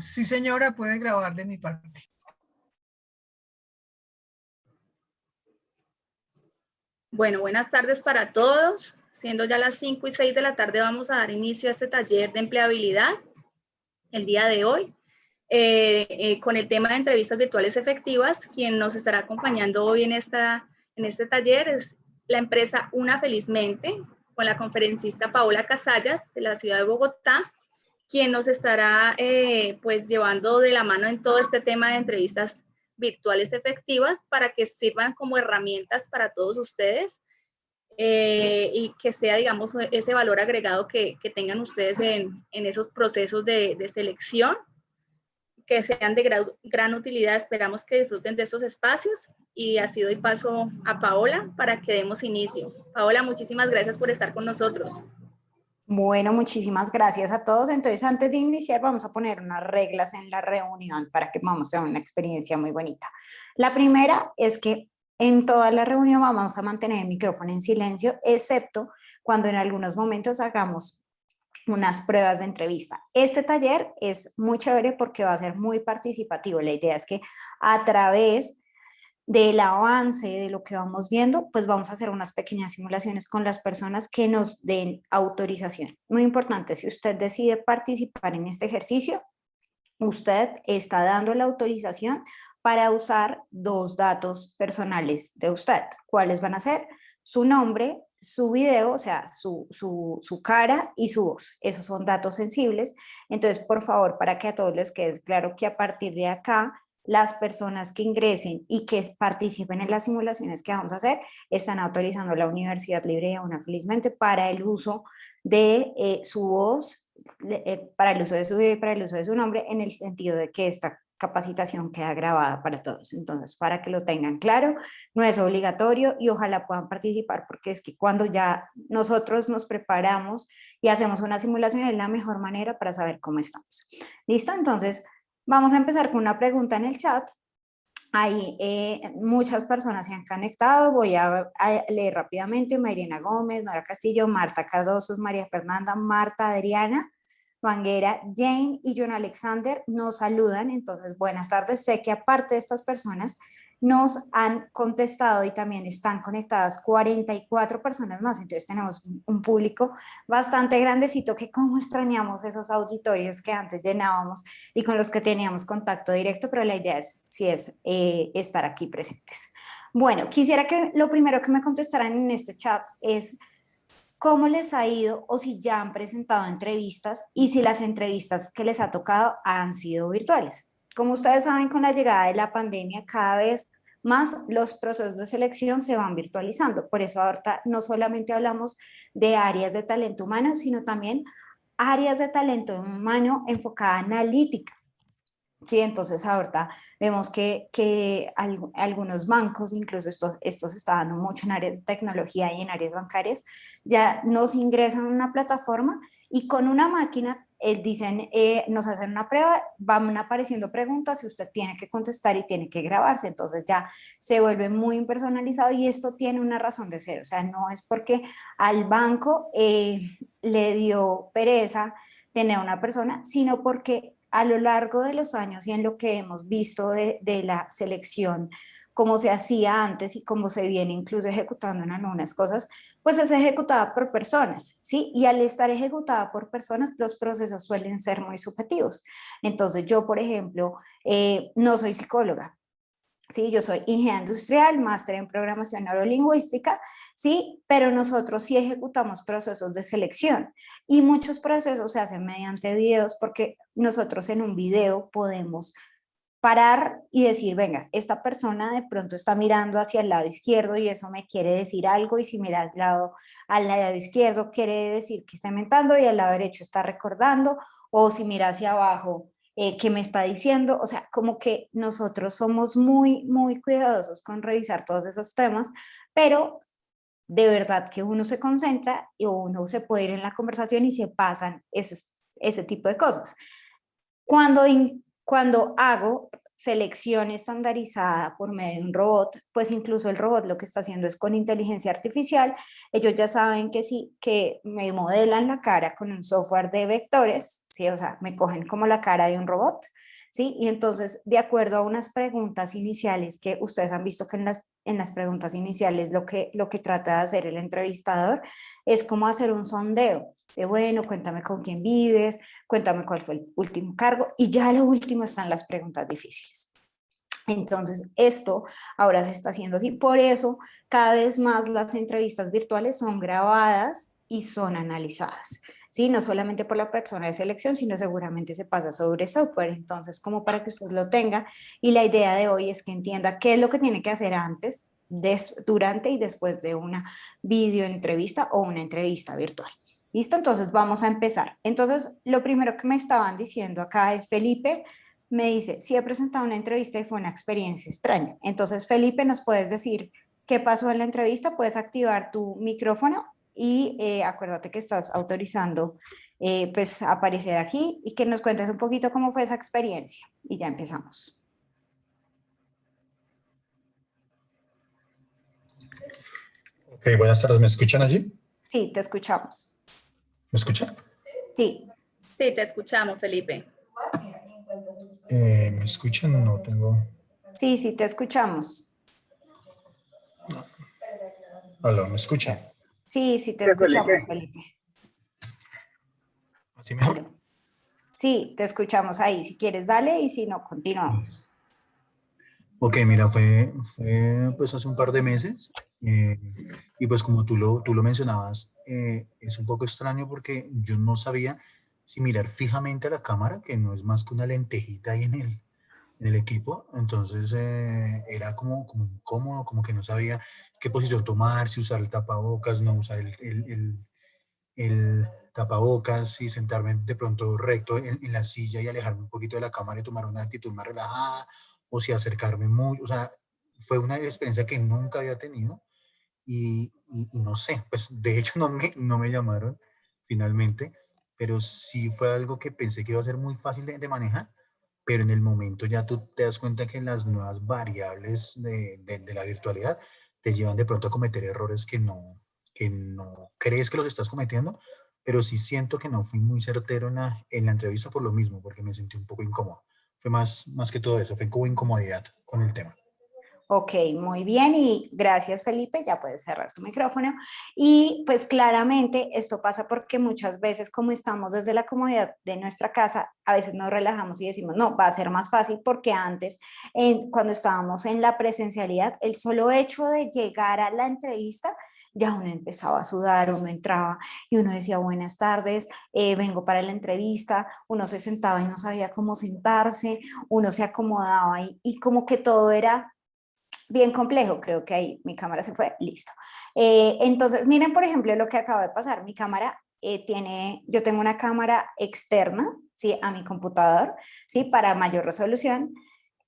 Sí, señora, puede grabar de mi parte. Bueno, buenas tardes para todos. Siendo ya las 5 y 6 de la tarde, vamos a dar inicio a este taller de empleabilidad el día de hoy, con el tema de entrevistas virtuales efectivas. Quien nos estará acompañando hoy en este taller es la empresa Una Felizmente, con la conferencista Paola Casallas, de la ciudad de Bogotá, quien nos estará pues llevando de la mano en todo este tema de entrevistas virtuales efectivas para que sirvan como herramientas para todos ustedes y que sea, digamos, ese valor agregado que tengan ustedes en esos procesos de selección, que sean de gran utilidad. Esperamos que disfruten de estos espacios y así doy paso a Paola para que demos inicio. Paola, muchísimas gracias por estar con nosotros. Bueno, muchísimas gracias a todos. Entonces, antes de iniciar, vamos a poner unas reglas en la reunión para que vamos a tener una experiencia muy bonita. La primera es que en toda la reunión vamos a mantener el micrófono en silencio, excepto cuando en algunos momentos hagamos unas pruebas de entrevista. Este taller es muy chévere porque va a ser muy participativo. La idea es que a través del avance de lo que vamos viendo, pues vamos a hacer unas pequeñas simulaciones con las personas que nos den autorización. Muy importante, si usted decide participar en este ejercicio, usted está dando la autorización para usar dos datos personales de usted. ¿Cuáles van a ser? Su nombre, su video, o sea, su cara y su voz. Esos son datos sensibles. Entonces, por favor, para que a todos les quede claro que a partir de acá, las personas que ingresen y que participen en las simulaciones que vamos a hacer están autorizando a la Universidad Libre de Una Felizmente para el uso de su voz, para el uso de su video y para el uso de su nombre, en el sentido de que esta capacitación queda grabada para todos. Entonces, para que lo tengan claro, no es obligatorio y ojalá puedan participar, porque es que cuando ya nosotros nos preparamos y hacemos una simulación es la mejor manera para saber cómo estamos. ¿Listo? Entonces, vamos a empezar con una pregunta en el chat. Ahí muchas personas se han conectado, voy a leer rápidamente: Mayrena Gómez, Nora Castillo, Marta Cardoso, María Fernanda, Marta Adriana, Vanguera, Jane y John Alexander nos saludan. Entonces, buenas tardes. Sé que aparte de estas personas nos han contestado y también están conectadas 44 personas más, entonces tenemos un público bastante grandecito que como extrañamos esos auditorios que antes llenábamos y con los que teníamos contacto directo, pero la idea es, sí es estar aquí presentes. Bueno, quisiera que lo primero que me contestaran en este chat es cómo les ha ido o si ya han presentado entrevistas y si las entrevistas que les ha tocado han sido virtuales. Como ustedes saben, con la llegada de la pandemia, cada vez más los procesos de selección se van virtualizando. Por eso ahorita no solamente hablamos de áreas de talento humano, sino también áreas de talento humano enfocada analítica. Sí, entonces ahorita vemos que algunos bancos, incluso estos está dando mucho en áreas de tecnología y en áreas bancarias, ya nos ingresan a una plataforma y con una máquina dicen, nos hacen una prueba, van apareciendo preguntas y usted tiene que contestar y tiene que grabarse. Entonces ya se vuelve muy impersonalizado y esto tiene una razón de ser. O sea, no es porque al banco le dio pereza tener una persona, sino porque a lo largo de los años y en lo que hemos visto de la selección, cómo se hacía antes y cómo se viene incluso ejecutando en algunas cosas, pues es ejecutada por personas, ¿sí? Y al estar ejecutada por personas, los procesos suelen ser muy subjetivos. Entonces yo, por ejemplo, no soy psicóloga. Sí, yo soy ingeniera industrial, máster en programación neurolingüística, sí, pero nosotros sí ejecutamos procesos de selección y muchos procesos se hacen mediante videos porque nosotros en un video podemos parar y decir, venga, esta persona de pronto está mirando hacia el lado izquierdo y eso me quiere decir algo, y si mira al lado izquierdo quiere decir que está inventando y al lado derecho está recordando, o si mira hacia abajo, ¿qué me está diciendo? O sea, como que nosotros somos muy, muy cuidadosos con revisar todos esos temas, pero de verdad que uno se concentra y uno se puede ir en la conversación y se pasan ese tipo de cosas. Cuando hago selección estandarizada por medio de un robot, pues incluso el robot lo que está haciendo es con inteligencia artificial, ellos ya saben que sí, que me modelan la cara con un software de vectores, ¿sí? O sea, me cogen como la cara de un robot, ¿sí? Y entonces, de acuerdo a unas preguntas iniciales que ustedes han visto que en las preguntas iniciales lo que trata de hacer el entrevistador es como hacer un sondeo de, bueno, cuéntame con quién vives, cuéntame cuál fue el último cargo, y ya lo último están las preguntas difíciles. Entonces, esto ahora se está haciendo así. Por eso, cada vez más las entrevistas virtuales son grabadas y son analizadas. ¿Sí? No solamente por la persona de selección, sino seguramente se pasa sobre software. Entonces, como para que usted lo tenga. Y la idea de hoy es que entienda qué es lo que tiene que hacer antes, durante y después de una videoentrevista o una entrevista virtual. ¿Listo? Entonces, vamos a empezar. Entonces, lo primero que me estaban diciendo acá es, Felipe, me dice, sí he presentado una entrevista y fue una experiencia extraña. Entonces, Felipe, ¿nos puedes decir qué pasó en la entrevista? Puedes activar tu micrófono y acuérdate que estás autorizando pues aparecer aquí y que nos cuentes un poquito cómo fue esa experiencia. Y ya empezamos. Ok, buenas tardes. ¿Me escuchan allí? Sí, te escuchamos. ¿Me escuchan? Sí. Sí, te escuchamos, Felipe. ¿Me escuchan? No tengo... Sí, sí, te escuchamos. Aló, ¿me escuchan? Sí, sí, te escuchamos, Felipe. ¿Así mejor? Aló. Sí, te escuchamos ahí. Si quieres, dale y si no, continuamos. Ok, mira, fue pues hace un par de meses y pues como tú lo mencionabas, es un poco extraño porque yo no sabía si mirar fijamente a la cámara, que no es más que una lentejita ahí en el equipo, entonces era como incómodo, como que no sabía qué posición tomar, si usar el tapabocas, no usar el tapabocas y sentarme de pronto recto en la silla y alejarme un poquito de la cámara y tomar una actitud más relajada, o si acercarme mucho, o sea, fue una experiencia que nunca había tenido y no sé, pues de hecho no me llamaron finalmente, pero sí fue algo que pensé que iba a ser muy fácil de manejar, pero en el momento ya tú te das cuenta que las nuevas variables de la virtualidad te llevan de pronto a cometer errores que no crees que los estás cometiendo, pero sí siento que no fui muy certero en la entrevista por lo mismo, porque me sentí un poco incómodo. Fue más que todo eso, fue como incomodidad con el tema. Ok, muy bien y gracias Felipe, ya puedes cerrar tu micrófono. Y pues claramente esto pasa porque muchas veces como estamos desde la comodidad de nuestra casa, a veces nos relajamos y decimos, no, va a ser más fácil porque antes, cuando estábamos en la presencialidad, el solo hecho de llegar a la entrevista, ya uno empezaba a sudar, uno entraba y uno decía buenas tardes, vengo para la entrevista, uno se sentaba y no sabía cómo sentarse, uno se acomodaba y como que todo era bien complejo, creo que ahí mi cámara se fue, listo. Entonces, miren, por ejemplo, lo que acaba de pasar. Mi cámara yo tengo una cámara externa, ¿sí? A mi computador, ¿sí? Para mayor resolución.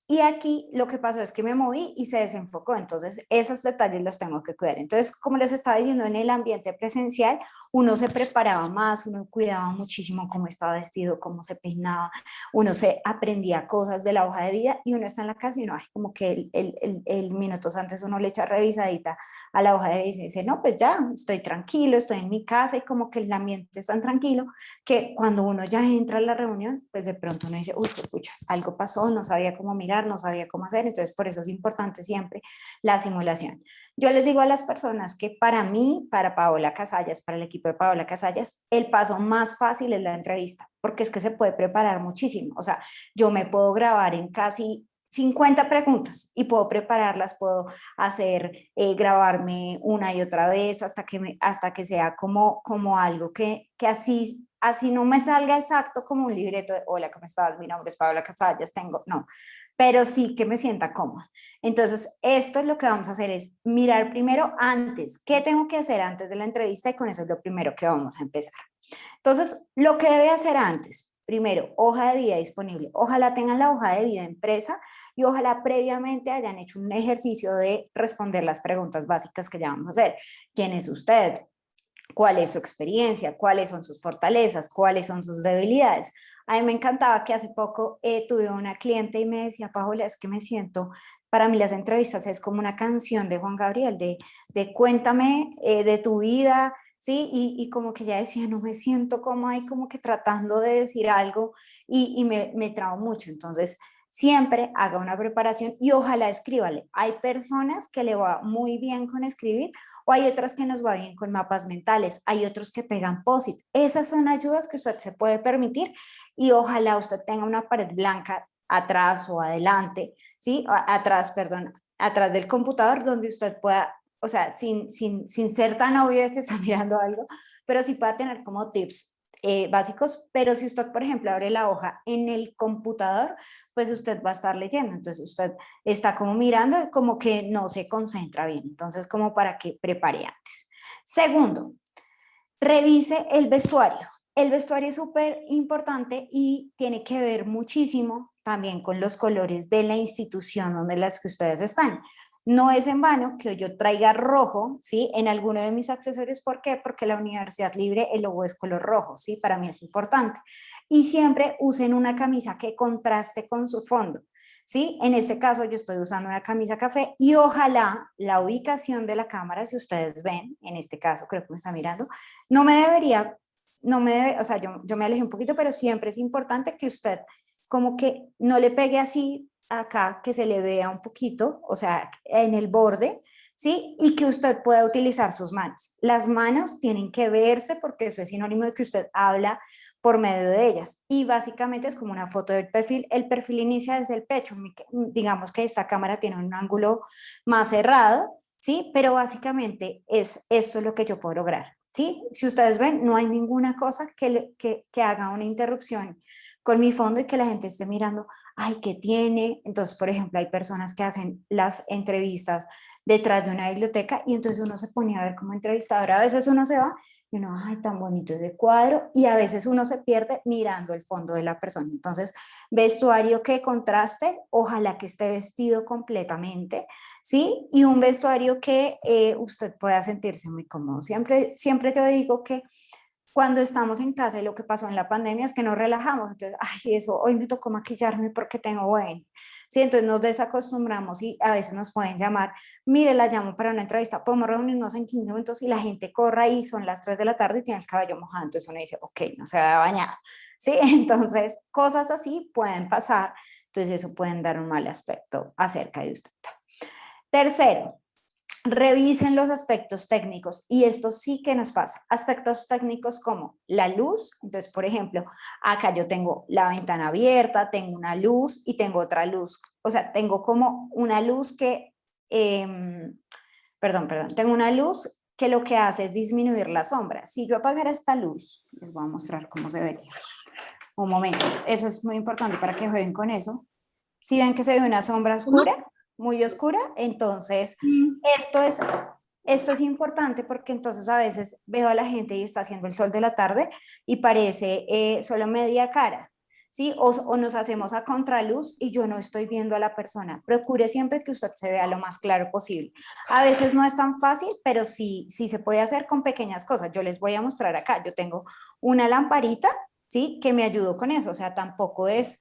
Y aquí lo que pasó es que me moví y se desenfocó, entonces esos detalles los tengo que cuidar. Entonces, como les estaba diciendo, en el ambiente presencial uno se preparaba más, uno cuidaba muchísimo cómo estaba vestido, cómo se peinaba, uno se aprendía cosas de la hoja de vida y uno está en la casa y uno, ay, como que el minutos antes uno le echa revisadita a la hoja de vida y dice, no, pues ya, estoy tranquilo, estoy en mi casa y como que el ambiente es tan tranquilo que cuando uno ya entra a la reunión, pues de pronto uno dice, uy, pucha, algo pasó, no sabía cómo mirar, no sabía cómo hacer, entonces por eso es importante siempre la simulación. Yo les digo a las personas que para mí, para Paola Casallas, para el equipo de Paola Casallas, el paso más fácil es la entrevista, porque es que se puede preparar muchísimo, o sea, yo me puedo grabar en casi 50 preguntas y puedo prepararlas, puedo hacer, grabarme una y otra vez hasta que sea como algo que así no me salga exacto como un libreto de, hola, ¿cómo estás? Mi nombre es Paola Casallas, no, pero sí que me sienta cómoda. Entonces, esto es lo que vamos a hacer, es mirar primero antes, ¿qué tengo que hacer antes de la entrevista? Y con eso es lo primero que vamos a empezar. Entonces, lo que debe hacer antes, primero, hoja de vida disponible. Ojalá tengan la hoja de vida impresa y ojalá previamente hayan hecho un ejercicio de responder las preguntas básicas que ya vamos a hacer. ¿Quién es usted? ¿Cuál es su experiencia? ¿Cuáles son sus fortalezas? ¿Cuáles son sus debilidades? A mí me encantaba que hace poco tuve una cliente y me decía, Paola, es que me siento, para mí las entrevistas es como una canción de Juan Gabriel, de cuéntame de tu vida, ¿sí? Y como que ella decía, no me siento como ahí, como que tratando de decir algo y me trabo mucho. Entonces, siempre haga una preparación y ojalá escríbale. Hay personas que le va muy bien con escribir o hay otras que nos va bien con mapas mentales, hay otros que pegan POSIT. Esas son ayudas que usted se puede permitir y ojalá usted tenga una pared blanca atrás o adelante, ¿sí? Atrás, perdón, atrás del computador donde usted pueda, o sea, sin ser tan obvio de que está mirando algo, pero sí pueda tener como tips básicos, pero si usted, por ejemplo, abre la hoja en el computador, pues usted va a estar leyendo, entonces usted está como mirando, como que no se concentra bien, entonces como para que prepare antes. Segundo, revise el vestuario. El vestuario es súper importante y tiene que ver muchísimo también con los colores de la institución donde las que ustedes están. No es en vano que yo traiga rojo, ¿sí? En alguno de mis accesorios. ¿Por qué? Porque la Universidad Libre, el logo es color rojo, ¿sí? Para mí es importante. Y siempre usen una camisa que contraste con su fondo, ¿sí? En este caso yo estoy usando una camisa café y ojalá la ubicación de la cámara, si ustedes ven, en este caso creo que me está mirando, no me debería, no me debe, o sea, yo me alejé un poquito, pero siempre es importante que usted como que no le pegue así acá, que se le vea un poquito, o sea, en el borde, ¿sí? Y que usted pueda utilizar sus manos. Las manos tienen que verse porque eso es sinónimo de que usted habla por medio de ellas. Y básicamente es como una foto del perfil. El perfil inicia desde el pecho. Digamos que esta cámara tiene un ángulo más cerrado, ¿sí? Pero básicamente es esto lo que yo puedo lograr, ¿sí? Si ustedes ven, no hay ninguna cosa que haga una interrupción con mi fondo y que la gente esté mirando, ay, ¿qué tiene? Entonces, por ejemplo, hay personas que hacen las entrevistas detrás de una biblioteca y entonces uno se pone a ver como entrevistadora, a veces uno se va y uno, ay, tan bonito ese cuadro, y a veces uno se pierde mirando el fondo de la persona. Entonces, vestuario que contraste, ojalá que esté vestido completamente, ¿sí? Y un vestuario que usted pueda sentirse muy cómodo. Siempre te digo que cuando estamos en casa y lo que pasó en la pandemia es que nos relajamos, entonces, ay, eso, hoy me tocó maquillarme porque tengo bueno, sí, entonces nos desacostumbramos y a veces nos pueden llamar, mire, la llamo para una entrevista, podemos reunirnos en 15 minutos y la gente corre y son las 3 de la tarde y tiene el cabello mojado, entonces uno dice, ok, no se va a bañar, sí, entonces cosas así pueden pasar, entonces eso pueden dar un mal aspecto acerca de usted. Tercero, revisen los aspectos técnicos y esto sí que nos pasa. Aspectos técnicos como la luz. Entonces, por ejemplo, acá yo tengo la ventana abierta, tengo una luz y tengo otra luz. O sea, tengo como una luz que, tengo una luz que lo que hace es disminuir la sombra. Si yo apagara esta luz, les voy a mostrar cómo se vería. Un momento, eso es muy importante para que jueguen con eso. Si ven que se ve una sombra oscura, muy oscura, entonces esto es importante porque entonces a veces veo a la gente y está haciendo el sol de la tarde y parece solo media cara, ¿sí? O nos hacemos a contraluz y yo no estoy viendo a la persona. Procure siempre que usted se vea lo más claro posible. A veces no es tan fácil, pero sí se puede hacer con pequeñas cosas. Yo les voy a mostrar acá. Yo tengo una lamparita, ¿sí? Que me ayudó con eso. O sea, tampoco es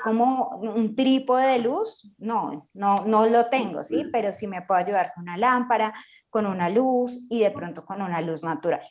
como un trípode de luz, no lo tengo, ¿sí? Pero sí me puedo ayudar con una lámpara, con una luz y de pronto con una luz natural.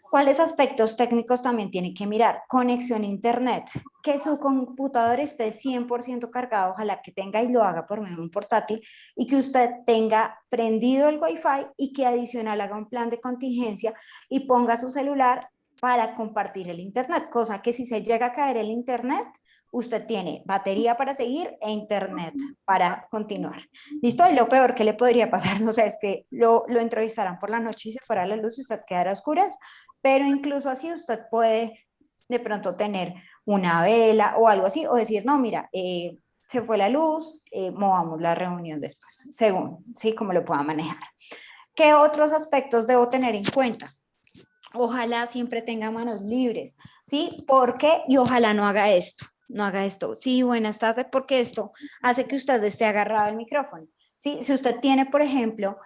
¿Cuáles aspectos técnicos también tiene que mirar? Conexión a internet, que su computador esté 100% cargado, ojalá que tenga y lo haga por medio de un portátil y que usted tenga prendido el Wi-Fi y que adicional haga un plan de contingencia y ponga su celular para compartir el internet, cosa que si se llega a caer el internet, usted tiene batería para seguir e internet para continuar. ¿Listo? Y lo peor que le podría pasar, no sé, es que lo entrevistaran por la noche y se fuera la luz y usted quedara a oscuras, pero incluso así usted puede de pronto tener una vela o algo así, o decir, no, mira, se fue la luz, movamos la reunión después, según, ¿sí? Como lo pueda manejar. ¿Qué otros aspectos debo tener en cuenta? Ojalá siempre tenga manos libres, ¿sí? Porque, y ojalá no haga esto, no haga esto. Sí, buenas tardes, porque esto hace que usted esté agarrado al micrófono, ¿sí? Si usted tiene, por ejemplo,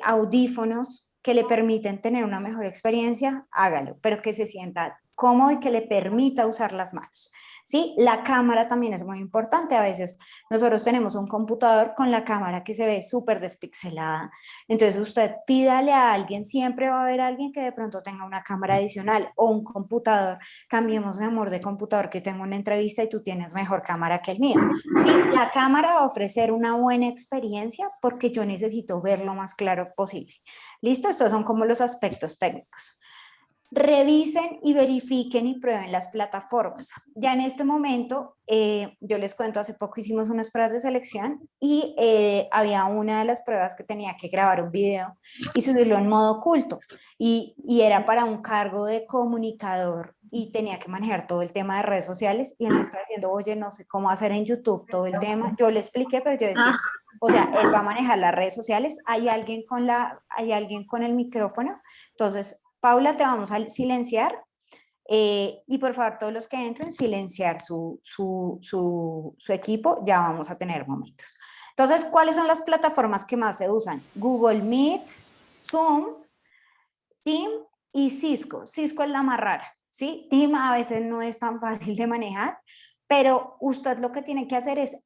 audífonos que le permiten tener una mejor experiencia, hágalo, pero que se sienta cómodo y que le permita usar las manos. ¿Sí? La cámara también es muy importante. A veces nosotros tenemos un computador con la cámara que se ve súper despixelada. Entonces usted pídale a alguien, siempre va a haber alguien que de pronto tenga una cámara adicional o un computador. Cambiemos, mi amor, de computador, que tengo una entrevista y tú tienes mejor cámara que el mío. Y la cámara va a ofrecer una buena experiencia porque yo necesito ver lo más claro posible. ¿Listo? Estos son como los aspectos técnicos. Revisen y verifiquen y prueben las plataformas. Ya en este momento, yo les cuento, hace poco hicimos unas pruebas de selección y había una de las pruebas que tenía que grabar un video y subirlo en modo oculto y era para un cargo de comunicador y tenía que manejar todo el tema de redes sociales y él me está diciendo, oye, no sé cómo hacer en YouTube todo el tema. Yo le expliqué, pero yo decía, o sea, él va a manejar las redes sociales, hay alguien con el micrófono, entonces Paula, te vamos a silenciar y por favor todos los que entren, silenciar su equipo, ya vamos a tener momentos. Entonces, ¿cuáles son las plataformas que más se usan? Google Meet, Zoom, Team y Cisco. Cisco es la más rara, ¿sí? Team a veces no es tan fácil de manejar, pero usted lo que tiene que hacer es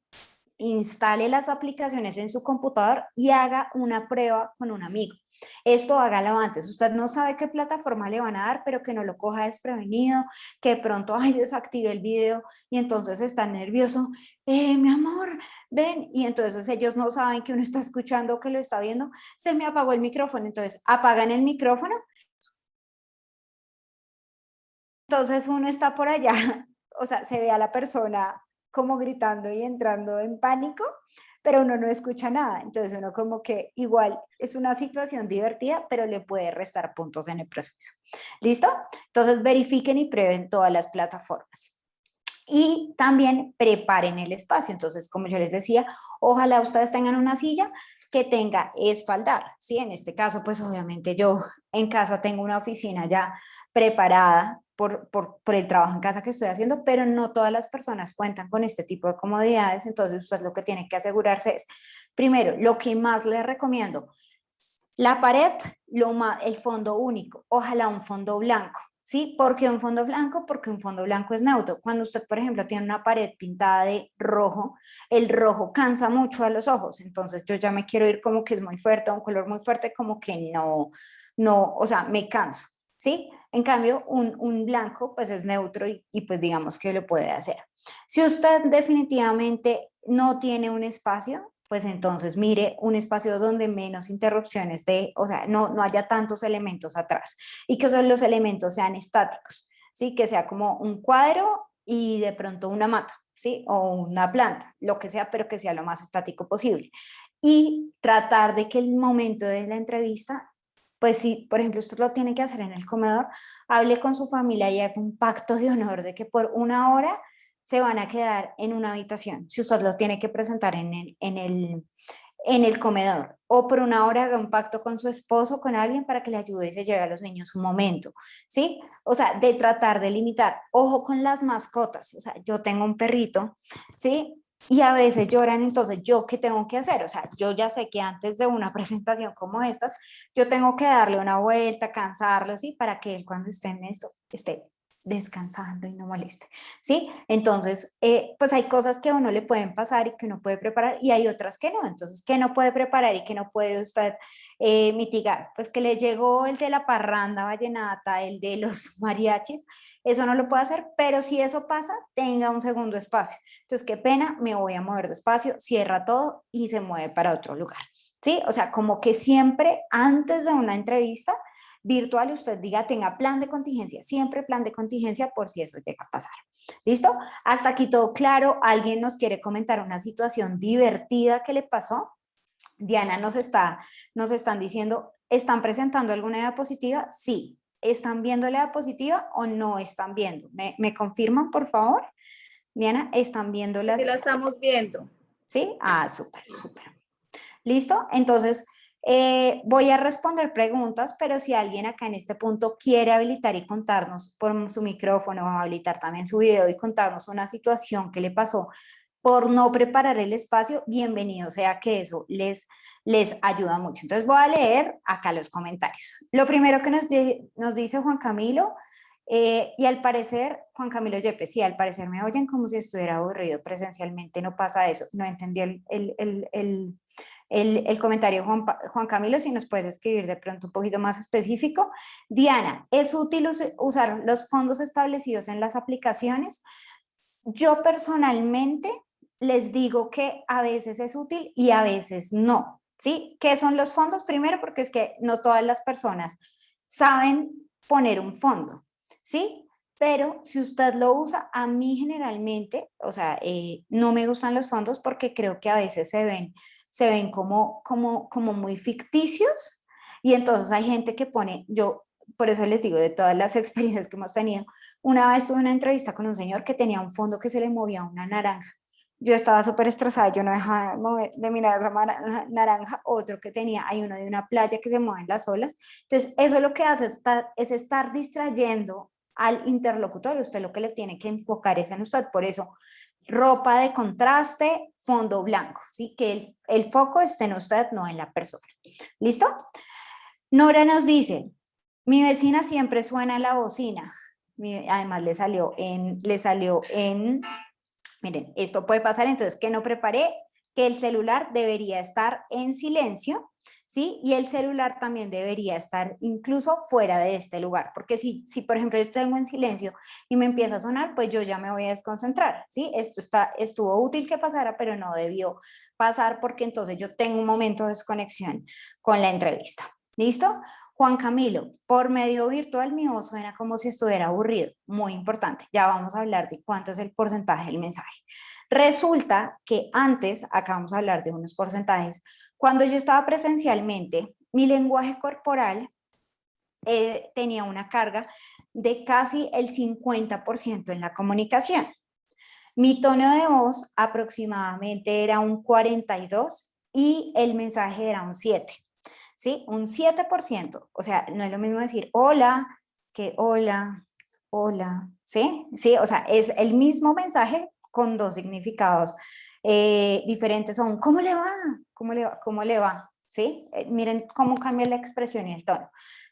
instale las aplicaciones en su computador y haga una prueba con un amigo. Esto hágalo antes. Usted no sabe qué plataforma le van a dar, pero que no lo coja desprevenido, que de pronto, ay, desactive el video y entonces está nervioso. Mi amor, ven. Y entonces ellos no saben que uno está escuchando, que lo está viendo. Se me apagó el micrófono. Entonces apagan el micrófono. Entonces uno está por allá, o sea, se ve a la persona como gritando y entrando en pánico, pero uno no escucha nada. Entonces uno como que igual es una situación divertida, pero le puede restar puntos en el proceso. ¿Listo? Entonces verifiquen y prueben todas las plataformas. Y también preparen el espacio. Entonces, como yo les decía, ojalá ustedes tengan una silla que tenga espaldar, ¿sí? En este caso, pues obviamente yo en casa tengo una oficina ya preparada por el trabajo en casa que estoy haciendo, pero no todas las personas cuentan con este tipo de comodidades, entonces usted lo que tiene que asegurarse es, primero, lo que más les recomiendo, la pared, el fondo único, ojalá un fondo blanco, ¿sí? ¿Por qué un fondo blanco? Porque un fondo blanco es neutro. Cuando usted, por ejemplo, tiene una pared pintada de rojo, el rojo cansa mucho a los ojos, entonces yo ya me quiero ir como que es muy fuerte, un color muy fuerte, como que no, o sea, me canso, ¿sí? En cambio, un blanco pues es neutro y pues digamos que lo puede hacer. Si usted definitivamente no tiene un espacio, pues entonces mire un espacio donde menos interrupciones o sea, no haya tantos elementos atrás y que los elementos sean estáticos, ¿sí? Que sea como un cuadro y de pronto una mata, ¿sí? O una planta, lo que sea, pero que sea lo más estático posible. Y tratar de que el momento de la entrevista, pues si, por ejemplo, usted lo tiene que hacer en el comedor, hable con su familia y haga un pacto de honor de que por una hora se van a quedar en una habitación, si usted lo tiene que presentar en el comedor, o por una hora haga un pacto con su esposo, con alguien para que le ayude y se lleve a los niños un momento, ¿sí? O sea, de tratar de limitar, ojo con las mascotas, o sea, yo tengo un perrito, ¿sí? Y a veces lloran, entonces, ¿yo qué tengo que hacer? O sea, yo ya sé que antes de una presentación como estas, yo tengo que darle una vuelta, cansarlo, ¿sí? Para que él cuando esté en esto, esté descansando y no moleste, ¿sí? Entonces, pues hay cosas que a uno le pueden pasar y que uno puede preparar y hay otras que no. Entonces, ¿qué no puede preparar y qué no puede usted mitigar? Pues que le llegó el de la parranda vallenata, el de los mariachis, eso no lo puede hacer, pero si eso pasa, tenga un segundo espacio. Entonces, qué pena, me voy a mover de espacio, cierra todo y se mueve para otro lugar, ¿sí? O sea, como que siempre antes de una entrevista virtual usted diga, tenga plan de contingencia, siempre plan de contingencia por si eso llega a pasar. ¿Listo? Hasta aquí todo claro. ¿Alguien nos quiere comentar una situación divertida que le pasó? Diana nos están diciendo, ¿están presentando alguna diapositiva? Sí. ¿Están viendo la diapositiva o no están viendo? ¿Me confirman, por favor? Diana, ¿están viendo las? Sí, la estamos viendo. ¿Sí? Ah, súper, súper. ¿Listo? Entonces, voy a responder preguntas, pero si alguien acá en este punto quiere habilitar y contarnos por su micrófono, habilitar también su video y contarnos una situación que le pasó por no preparar el espacio, bienvenido sea, que eso les ayuda mucho. Entonces voy a leer acá los comentarios. Lo primero que nos dice Juan Camilo Y al parecer, Juan Camilo Yepes, sí, al parecer me oyen como si estuviera aburrido. Presencialmente no pasa eso. No entendí el comentario, Juan Camilo, si nos puedes escribir de pronto un poquito más específico. Diana, ¿es útil usar los fondos establecidos en las aplicaciones? Yo personalmente les digo que a veces es útil y a veces no, ¿sí? ¿Qué son los fondos? Primero, porque es que no todas las personas saben poner un fondo, ¿sí? Pero si usted lo usa, a mí generalmente, o sea, no me gustan los fondos porque creo que a veces se ven como muy ficticios y entonces hay gente que pone, yo por eso les digo de todas las experiencias que hemos tenido, una vez tuve una entrevista con un señor que tenía un fondo que se le movía una naranja. Yo estaba súper estresada, yo no dejaba de mirar esa naranja, otro que tenía, hay uno de una playa que se mueven las olas. Entonces, eso lo que hace es estar distrayendo al interlocutor. Usted lo que le tiene que enfocar es en usted. Por eso, ropa de contraste, fondo blanco, ¿sí? Que el foco esté en usted, no en la persona. ¿Listo? Nora nos dice, mi vecina siempre suena la bocina. Además le salió en, miren, esto puede pasar, entonces que no preparé, que el celular debería estar en silencio, ¿sí? Y el celular también debería estar incluso fuera de este lugar, porque si por ejemplo yo tengo en silencio y me empieza a sonar, pues yo ya me voy a desconcentrar, ¿sí? Estuvo útil que pasara, pero no debió pasar porque entonces yo tengo un momento de desconexión con la entrevista. ¿Listo? Juan Camilo, por medio virtual mi voz suena como si estuviera aburrido. Muy importante. Ya vamos a hablar de cuánto es el porcentaje del mensaje. Resulta que antes, acá vamos a hablar de unos porcentajes, cuando yo estaba presencialmente, mi lenguaje corporal tenía una carga de casi el 50% en la comunicación. Mi tono de voz aproximadamente era un 42% y el mensaje era un 7%. ¿Sí? Un 7%, o sea, no es lo mismo decir hola que hola, hola, ¿sí? Sí, o sea, es el mismo mensaje con dos significados diferentes. Son, ¿cómo le va? ¿Cómo le va? ¿Cómo le va? ¿Sí? Miren cómo cambia la expresión y el tono.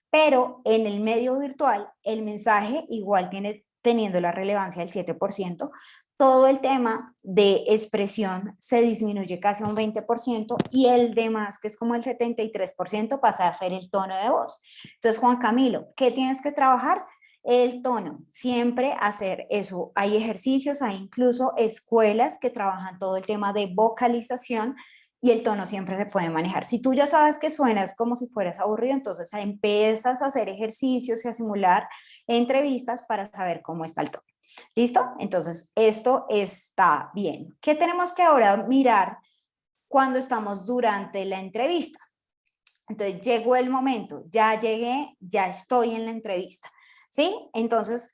Pero en el medio virtual, el mensaje igual teniendo la relevancia del 7%, todo el tema de expresión se disminuye casi un 20% y el demás, que es como el 73%, pasa a ser el tono de voz. Entonces, Juan Camilo, ¿qué tienes que trabajar? El tono, siempre hacer eso. Hay ejercicios, hay incluso escuelas que trabajan todo el tema de vocalización y el tono siempre se puede manejar. Si tú ya sabes que suenas como si fueras aburrido, entonces empiezas a hacer ejercicios y a simular entrevistas para saber cómo está el tono. ¿Listo? Entonces, esto está bien. ¿Qué tenemos que ahora mirar cuando estamos durante la entrevista? Entonces, llegó el momento, ya llegué, ya estoy en la entrevista, ¿sí? Entonces,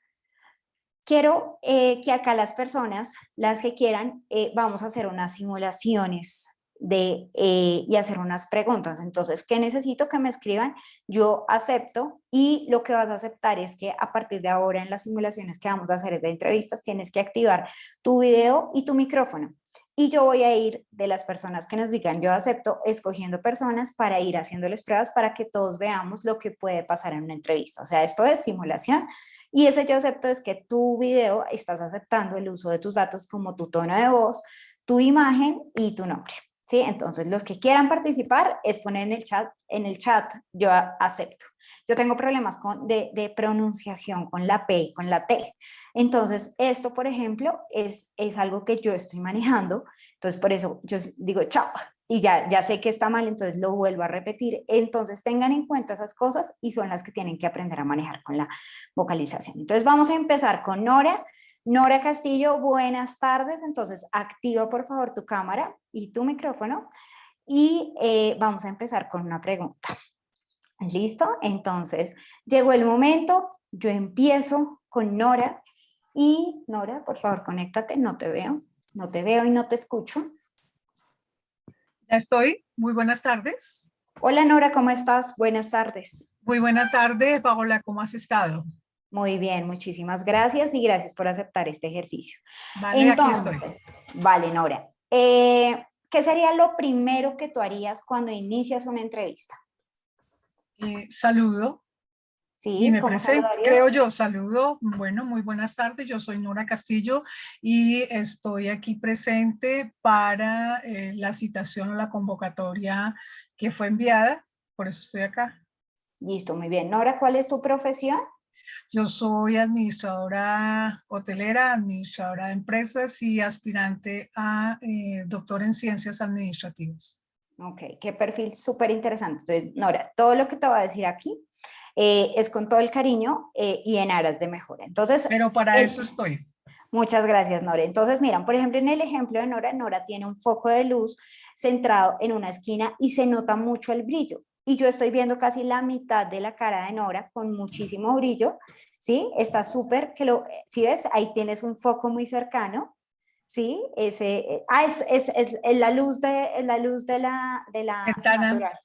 quiero que acá las personas, las que quieran, vamos a hacer unas simulaciones y hacer unas preguntas. Entonces, ¿qué necesito que me escriban? Yo acepto y lo que vas a aceptar es que a partir de ahora en las simulaciones que vamos a hacer de entrevistas tienes que activar tu video y tu micrófono. Y yo voy a ir de las personas que nos digan yo acepto, escogiendo personas para ir haciéndoles pruebas para que todos veamos lo que puede pasar en una entrevista. O sea, esto es simulación. Y ese yo acepto es que tu video estás aceptando el uso de tus datos como tu tono de voz, tu imagen y tu nombre. ¿Sí? Entonces, los que quieran participar es poner en el chat, yo acepto. Yo tengo problemas de pronunciación con la P y con la T. Entonces, esto, por ejemplo, es algo que yo estoy manejando. Entonces, por eso yo digo chao y ya sé que está mal, entonces lo vuelvo a repetir. Entonces, tengan en cuenta esas cosas y son las que tienen que aprender a manejar con la vocalización. Entonces, vamos a empezar con Nora. Nora Castillo, buenas tardes. Entonces, activa por favor tu cámara y tu micrófono y vamos a empezar con una pregunta. ¿Listo? Entonces, llegó el momento, yo empiezo con Nora y Nora, por favor, conéctate, no te veo y no te escucho. Ya estoy. Muy buenas tardes. Hola Nora, ¿cómo estás? Buenas tardes. Muy buena tarde, Paola. ¿Cómo has estado? Muy bien, muchísimas gracias y gracias por aceptar este ejercicio. Vale, aquí estoy. Vale, Nora. ¿Qué sería lo primero que tú harías cuando inicias una entrevista? Saludo. Y ¿Sí? me ¿Cómo presento, saludaría? creo yo, saludo, bueno, muy buenas tardes, yo soy Nora Castillo y estoy aquí presente para la citación o la convocatoria que fue enviada, por eso estoy acá. Listo, muy bien. Nora, ¿cuál es tu profesión? Yo soy administradora hotelera, administradora de empresas y aspirante a doctor en ciencias administrativas. Ok, qué perfil súper interesante. Entonces, Nora, todo lo que te voy a decir aquí es con todo el cariño y en aras de mejora. Entonces, Pero para eso estoy. muchas gracias, Nora. Entonces, miran, por ejemplo, en el ejemplo de Nora, Nora tiene un foco de luz centrado en una esquina y se nota mucho el brillo. Y yo estoy viendo casi la mitad de la cara de Nora con muchísimo brillo, ¿sí? Está súper, si ves, ahí tienes un foco muy cercano, ¿sí? Es la luz de la Ventana. natural.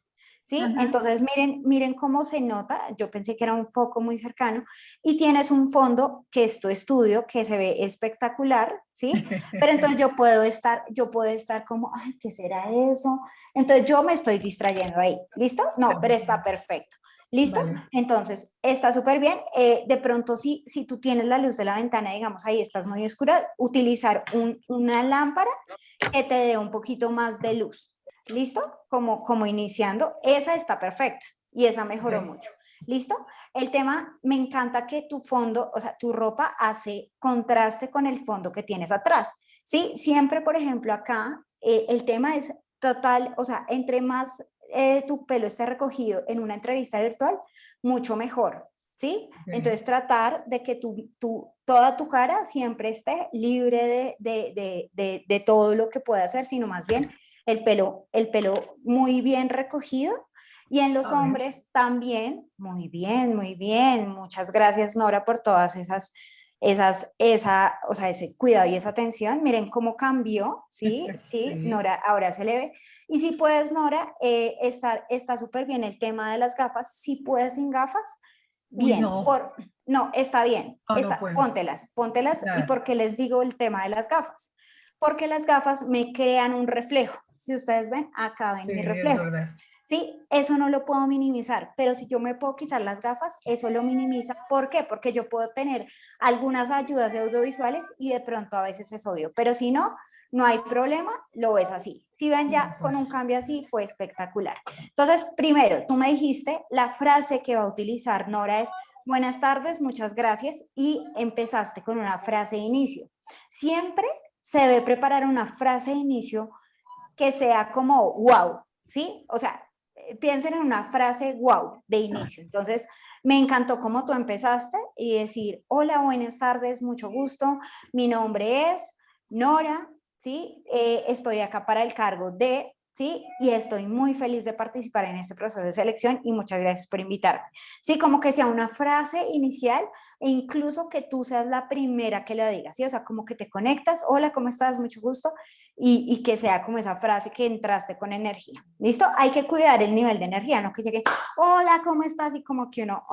¿Sí? Ujú. Entonces, miren cómo se nota. Yo pensé que era un foco muy cercano y tienes un fondo que es tu estudio, que se ve espectacular, ¿sí? Pero entonces yo puedo estar como, ay, ¿qué será eso? Entonces yo me estoy distrayendo ahí, ¿listo? No, pero está perfecto. ¿Listo? Vale. Entonces, está súper bien. De pronto, si tú tienes la luz de la ventana, digamos, ahí estás muy oscura, utilizar una lámpara que te dé un poquito más de luz. ¿Listo? Como iniciando, esa está perfecta y esa mejoró Ok. mucho. ¿Listo? El tema, me encanta que tu fondo, o sea, tu ropa hace contraste con el fondo que tienes atrás. ¿Sí? Siempre, por ejemplo, acá, el tema es total, o sea, entre más tu pelo esté recogido en una entrevista virtual, mucho mejor. ¿Sí? Ok. Entonces tratar de que toda tu cara siempre esté libre de todo lo que pueda hacer, sino más bien el pelo muy bien recogido. Y en los A ver. hombres también, muy bien. Muchas gracias, Nora, por todas o sea, ese cuidado y esa atención. Miren cómo cambió, ¿sí? Sí, Sí. Nora, ahora se le ve. Y si puedes, Nora, está súper bien el tema de las gafas. Si puedes sin gafas, Uy, bien. no, No, está bien. no, no puedo. Póntelas. ¿Y Nada. por qué les digo el tema de las gafas? Porque las gafas me crean un reflejo. Si ustedes ven, acá Sí, ven mi es reflejo. verdad. Sí, eso no lo puedo minimizar, pero si yo me puedo quitar las gafas, eso lo minimiza. ¿Por qué? Porque yo puedo tener algunas ayudas audiovisuales y de pronto a veces es obvio, pero si no, no hay problema, lo ves así. Si ven ya con un cambio así, fue espectacular. Entonces, primero, tú me dijiste, la frase que va a utilizar Nora es, buenas tardes, muchas gracias, y empezaste con una frase de inicio. Siempre se debe preparar una frase de inicio que sea como wow, ¿sí? O sea, piensen en una frase wow de inicio. Entonces, me encantó cómo tú empezaste y decir, hola, buenas tardes, mucho gusto, mi nombre es Nora, ¿sí? Estoy acá para el cargo de, ¿sí? Y estoy muy feliz de participar en este proceso de selección y muchas gracias por invitarme. Sí, como que sea una frase inicial e incluso que tú seas la primera que la digas, ¿sí? O sea, como que te conectas, hola, ¿cómo estás? Mucho gusto y que sea como esa frase que entraste con energía. ¿Listo? Hay que cuidar el nivel de energía, no que llegue, hola, ¿cómo estás? Y como que uno,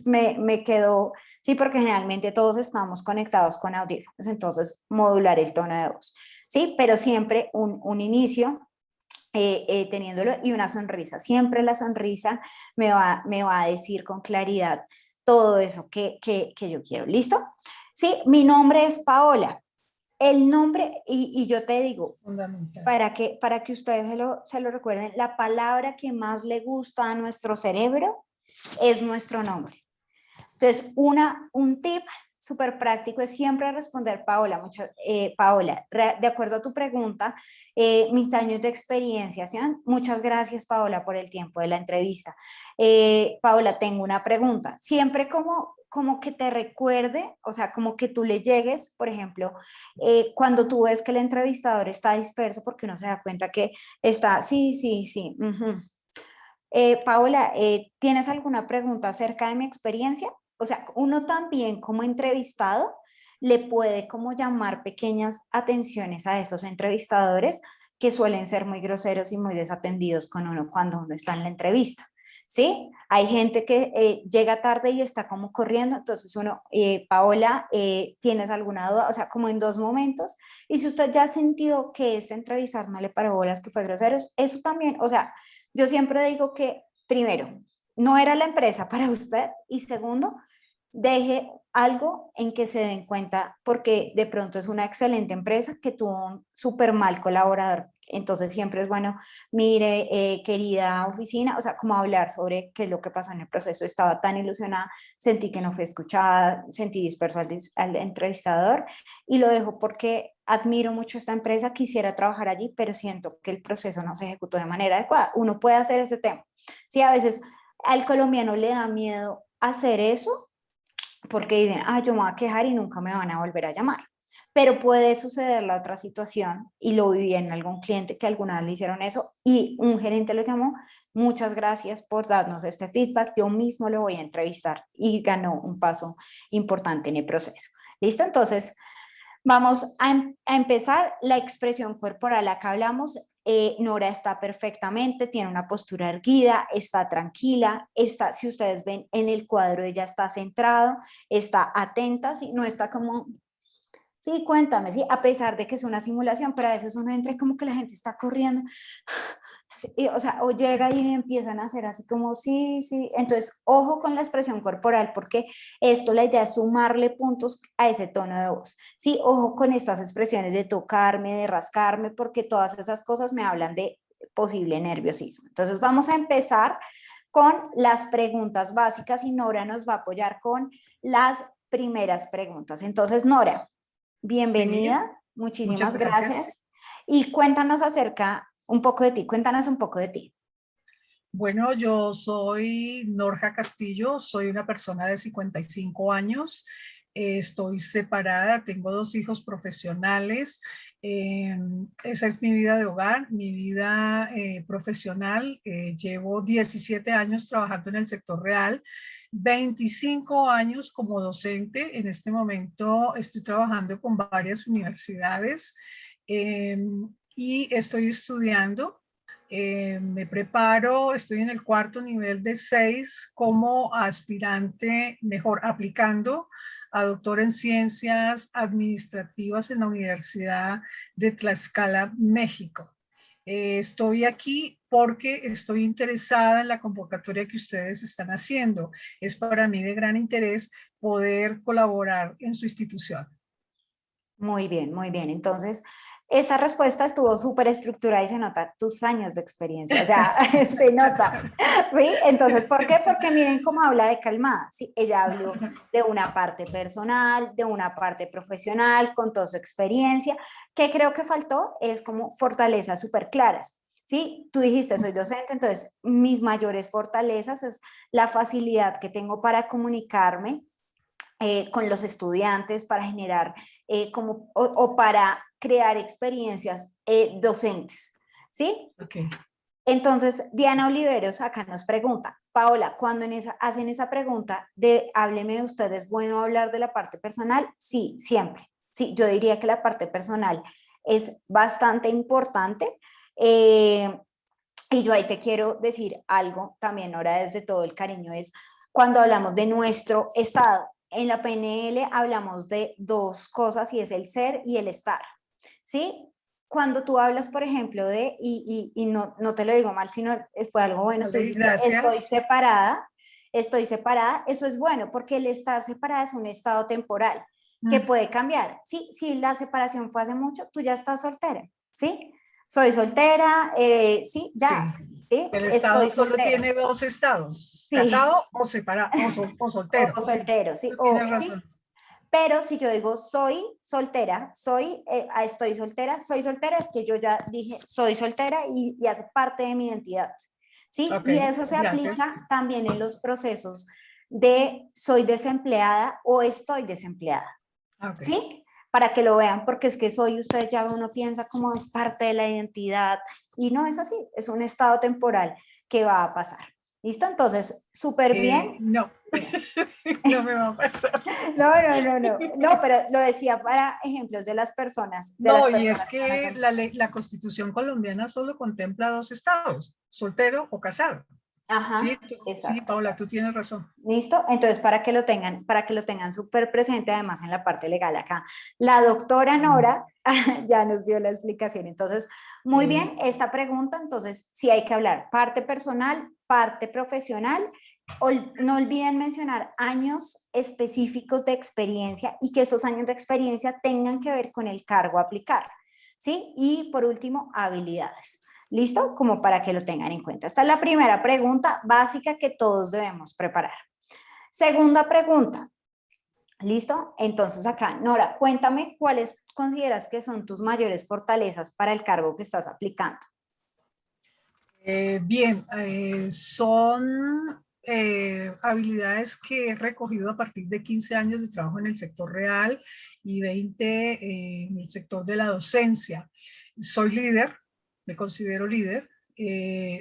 me quedó, sí, porque generalmente todos estamos conectados con audífonos, entonces modular el tono de voz, ¿sí? Pero siempre un inicio teniéndolo y una sonrisa. Siempre la sonrisa me va a decir con claridad todo eso que yo quiero. ¿Listo? Sí, mi nombre es Paola. El nombre, y yo te digo, Fundamental. para que ustedes se lo recuerden, la palabra que más le gusta a nuestro cerebro es nuestro nombre. Entonces, un tip súper práctico es siempre responder, Paola, Paola, de acuerdo a tu pregunta, mis años de experiencia, ¿sí? Muchas gracias, Paola, por el tiempo de la entrevista. Paola, tengo una pregunta. Siempre como que te recuerde, o sea, como que tú le llegues, por ejemplo, cuando tú ves que el entrevistador está disperso, porque uno se da cuenta que está, sí, sí, sí. Paola, ¿tienes alguna pregunta acerca de mi experiencia? O sea, uno también como entrevistado le puede como llamar pequeñas atenciones a esos entrevistadores que suelen ser muy groseros y muy desatendidos con uno cuando uno está en la entrevista. ¿Sí? Hay gente que llega tarde y está como corriendo, entonces uno, Paola, ¿tienes alguna duda? O sea, como en dos momentos. Y si usted ya ha sentido que este entrevistador no le paró bolas, que fue grosero, eso también, o sea, yo siempre digo que, primero, no era la empresa para usted, y segundo, deje algo en que se den cuenta, porque de pronto es una excelente empresa que tuvo un súper mal colaborador. Entonces siempre es bueno, mire, querida oficina, o sea, como hablar sobre qué es lo que pasó en el proceso. Estaba tan ilusionada, sentí que no fue escuchada, sentí disperso al entrevistador, y lo dejo porque admiro mucho esta empresa, quisiera trabajar allí, pero siento que el proceso no se ejecutó de manera adecuada. Uno puede hacer ese tema. Sí, a veces al colombiano le da miedo hacer eso, porque dicen, ah, yo me voy a quejar y nunca me van a volver a llamar. Pero puede suceder la otra situación, y lo viví en algún cliente que alguna vez le hicieron eso y un gerente lo llamó, muchas gracias por darnos este feedback, yo mismo lo voy a entrevistar, y ganó un paso importante en el proceso. ¿Listo? Entonces, vamos a empezar la expresión corporal. Acá hablamos, Nora está perfectamente, tiene una postura erguida, está tranquila, está, si ustedes ven en el cuadro, ella está centrado, está atenta, ¿sí? No está como, sí, cuéntame, sí, a pesar de que es una simulación, pero a veces uno entra y como que la gente está corriendo, sí, o sea, o llega y empiezan a hacer así como, sí, sí, entonces, ojo con la expresión corporal, porque esto, la idea es sumarle puntos a ese tono de voz, sí, ojo con estas expresiones de tocarme, de rascarme, porque todas esas cosas me hablan de posible nerviosismo. Entonces, vamos a empezar con las preguntas básicas, y Nora nos va a apoyar con las primeras preguntas. Entonces, Nora, Sí, bienvenida, muchas muchísimas gracias. gracias. Y cuéntanos acerca un poco de ti, cuéntanos un poco de ti. Bueno, yo soy Norja Castillo, soy una persona de 55 años, estoy separada, tengo 2 hijos profesionales, esa es mi vida de hogar, mi vida profesional. Llevo 17 años trabajando en el sector real, 25 años como docente. En este momento estoy trabajando con varias universidades, eh, y estoy estudiando. Me preparo, estoy en el cuarto nivel de 6 como aspirante, mejor aplicando a doctor en ciencias administrativas en la Universidad de Tlaxcala, México. Estoy aquí porque estoy interesada en la convocatoria que ustedes están haciendo. Es para mí de gran interés poder colaborar en su institución. Muy bien, muy bien. Entonces, esta respuesta estuvo súper estructurada y se nota tus años de experiencia, o sea, se nota, ¿sí? Entonces, ¿por qué? Porque miren cómo habla de calmada, ¿sí? Ella habló de una parte personal, de una parte profesional, con toda su experiencia. ¿Qué creo que faltó? Es como fortalezas súper claras, ¿sí? Tú dijiste, soy docente, entonces mis mayores fortalezas es la facilidad que tengo para comunicarme con los estudiantes, para generar o para crear experiencias docentes, ¿sí? Ok. Entonces, Diana Oliveros acá nos pregunta, Paola, cuando hacen esa pregunta de hábleme de ustedes, ¿es bueno hablar de la parte personal? Sí, siempre. Sí, yo diría que la parte personal es bastante importante. Eh, y yo ahí te quiero decir algo también, ahora desde todo el cariño, es cuando hablamos de nuestro estado. En la PNL hablamos de dos cosas, y es el ser y el estar, ¿sí? Cuando tú hablas, por ejemplo, y no, no te lo digo mal, sino fue algo bueno, tú Vale, dijiste, gracias. estoy separada, eso es bueno, porque el estar separada es un estado temporal que Mm, puede cambiar, ¿sí? Si la separación fue hace mucho, tú ya estás soltera, ¿sí? Soy soltera, sí, ya, sí. ¿sí? El estado Estoy solo soltera, tiene 2 estados, sí, casado o separado o soltero. o Sí, soltero, sí, tú tienes o sí. razón. Pero si yo digo soy soltera, estoy soltera, es que yo ya dije soy soltera, y hace parte de mi identidad, ¿sí? Ok, Y eso se gracias. aplica también en los procesos de soy desempleada o estoy desempleada, Ok. ¿sí? Para que lo vean, porque es que soy, usted ya uno piensa como es parte de la identidad, y no es así, es un estado temporal que va a pasar. ¿Listo? Entonces, súper bien. No, Dime. no me va a pasar. No, pero lo decía para ejemplos de No, las y es personas que van a que tener. la Constitución colombiana solo contempla 2 estados, soltero o casado. Ajá, Sí, sí, exacto. Paula, tú tienes razón. ¿Listo? Entonces, para que lo tengan súper presente, además en la parte legal acá. La doctora Nora ya nos dio la explicación. Entonces, muy Sí. bien, esta pregunta, entonces, sí hay que hablar parte personal, parte profesional. No olviden mencionar años específicos de experiencia y que esos años de experiencia tengan que ver con el cargo a aplicar. ¿Sí? Y por último, habilidades. ¿Listo? Como para que lo tengan en cuenta. Esta es la primera pregunta básica que todos debemos preparar. Segunda pregunta. ¿Listo? Entonces acá, Nora, cuéntame cuáles consideras que son tus mayores fortalezas para el cargo que estás aplicando. Bien, son habilidades que he recogido a partir de 15 años de trabajo en el sector real y 20 en el sector de la docencia. Soy líder, me considero líder.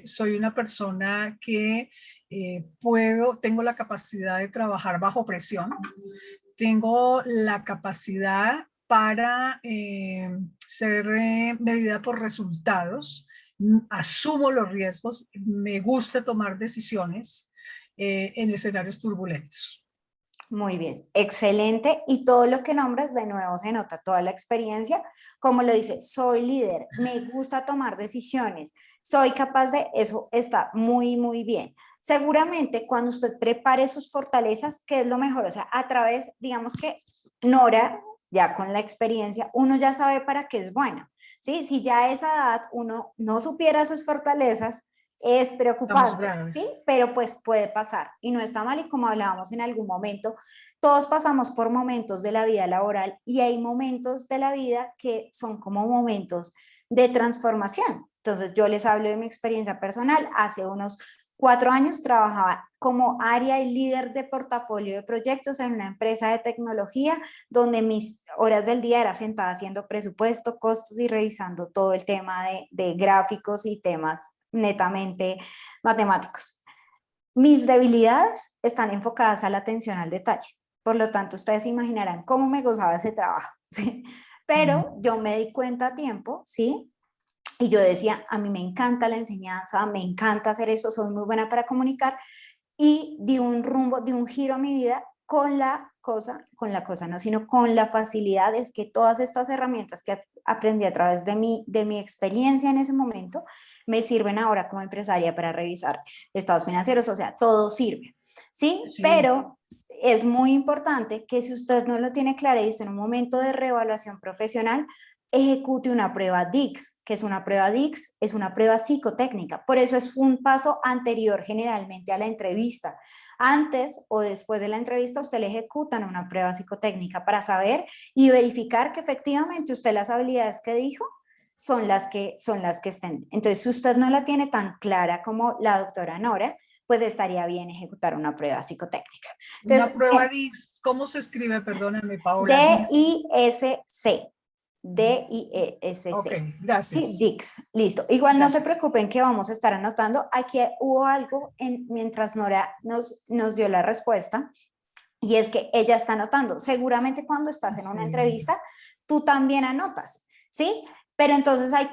Soy una persona que tengo la capacidad de trabajar bajo presión. Tengo la capacidad para ser medida por resultados. Asumo los riesgos, me gusta tomar decisiones en escenarios turbulentos. Muy bien, excelente. Y todo lo que nombras, de nuevo se nota toda la experiencia, como lo dice, soy líder, me gusta tomar decisiones, soy capaz de, eso está muy, muy bien. Seguramente cuando usted prepare sus fortalezas, ¿qué es lo mejor? O sea, a través, digamos que Nora, ya con la experiencia, uno ya sabe para qué es bueno. ¿Sí? Si ya a esa edad uno no supiera sus fortalezas, es Estamos preocupante, ¿sí? graves. Pero pues puede pasar y no está mal y como hablábamos en algún momento, todos pasamos por momentos de la vida laboral y hay momentos de la vida que son como momentos de transformación. Entonces yo les hablo de mi experiencia personal. Hace unos 4 años trabajaba como área y líder de portafolio de proyectos en una empresa de tecnología donde mis horas del día era sentada haciendo presupuesto, costos y revisando todo el tema de gráficos y temas netamente matemáticos. Mis debilidades están enfocadas a la atención al detalle. Por lo tanto, ustedes imaginarán cómo me gozaba ese trabajo, ¿sí? Pero yo me di cuenta a tiempo, ¿sí? Y yo decía, a mí me encanta la enseñanza, me encanta hacer eso, soy muy buena para comunicar, y di un rumbo, di un giro a mi vida con la cosa no, sino con la facilidad. Es que todas estas herramientas que aprendí a través de mi experiencia en ese momento me sirven ahora como empresaria para revisar estados financieros, o sea, todo sirve, ¿sí? Sí, Pero es muy importante que si usted no lo tiene claro y está en un momento de reevaluación profesional, ejecute una prueba DICS, que es una prueba DICS, es una prueba psicotécnica. Por eso es un paso anterior generalmente a la entrevista. Antes o después de la entrevista, usted le ejecutan una prueba psicotécnica para saber y verificar que efectivamente usted las habilidades que dijo son las que estén. Entonces, si usted no la tiene tan clara como la doctora Nora, pues estaría bien ejecutar una prueba psicotécnica. una Entonces, prueba DISC, ¿cómo se escribe? Perdóname, Paola, DISC. DISC. Ok, DISC. Sí, gracias. Dix, listo. Igual no se Gracias. preocupen que vamos a estar anotando. Aquí hubo algo mientras Nora nos dio la respuesta, y es que ella está anotando. Seguramente cuando estás en una Sí. entrevista, tú también anotas, ¿sí? Pero entonces hay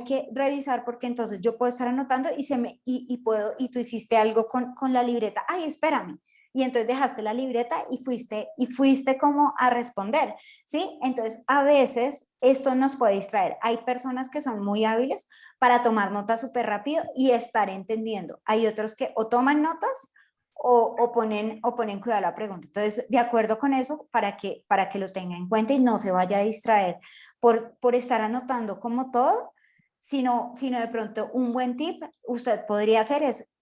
que revisar, porque entonces yo puedo estar anotando y tú hiciste algo con la libreta. Ay, espérame. Y entonces dejaste la libreta y fuiste como a responder, ¿sí? Entonces, a veces esto nos puede distraer. Hay personas que son muy hábiles para tomar notas súper rápido y estar entendiendo. Hay otros que o toman notas o ponen cuidado a la pregunta. Entonces, de acuerdo con eso, para que lo tenga en cuenta y no se vaya a distraer por estar anotando como todo, sino de pronto un buen tip usted podría hacer es,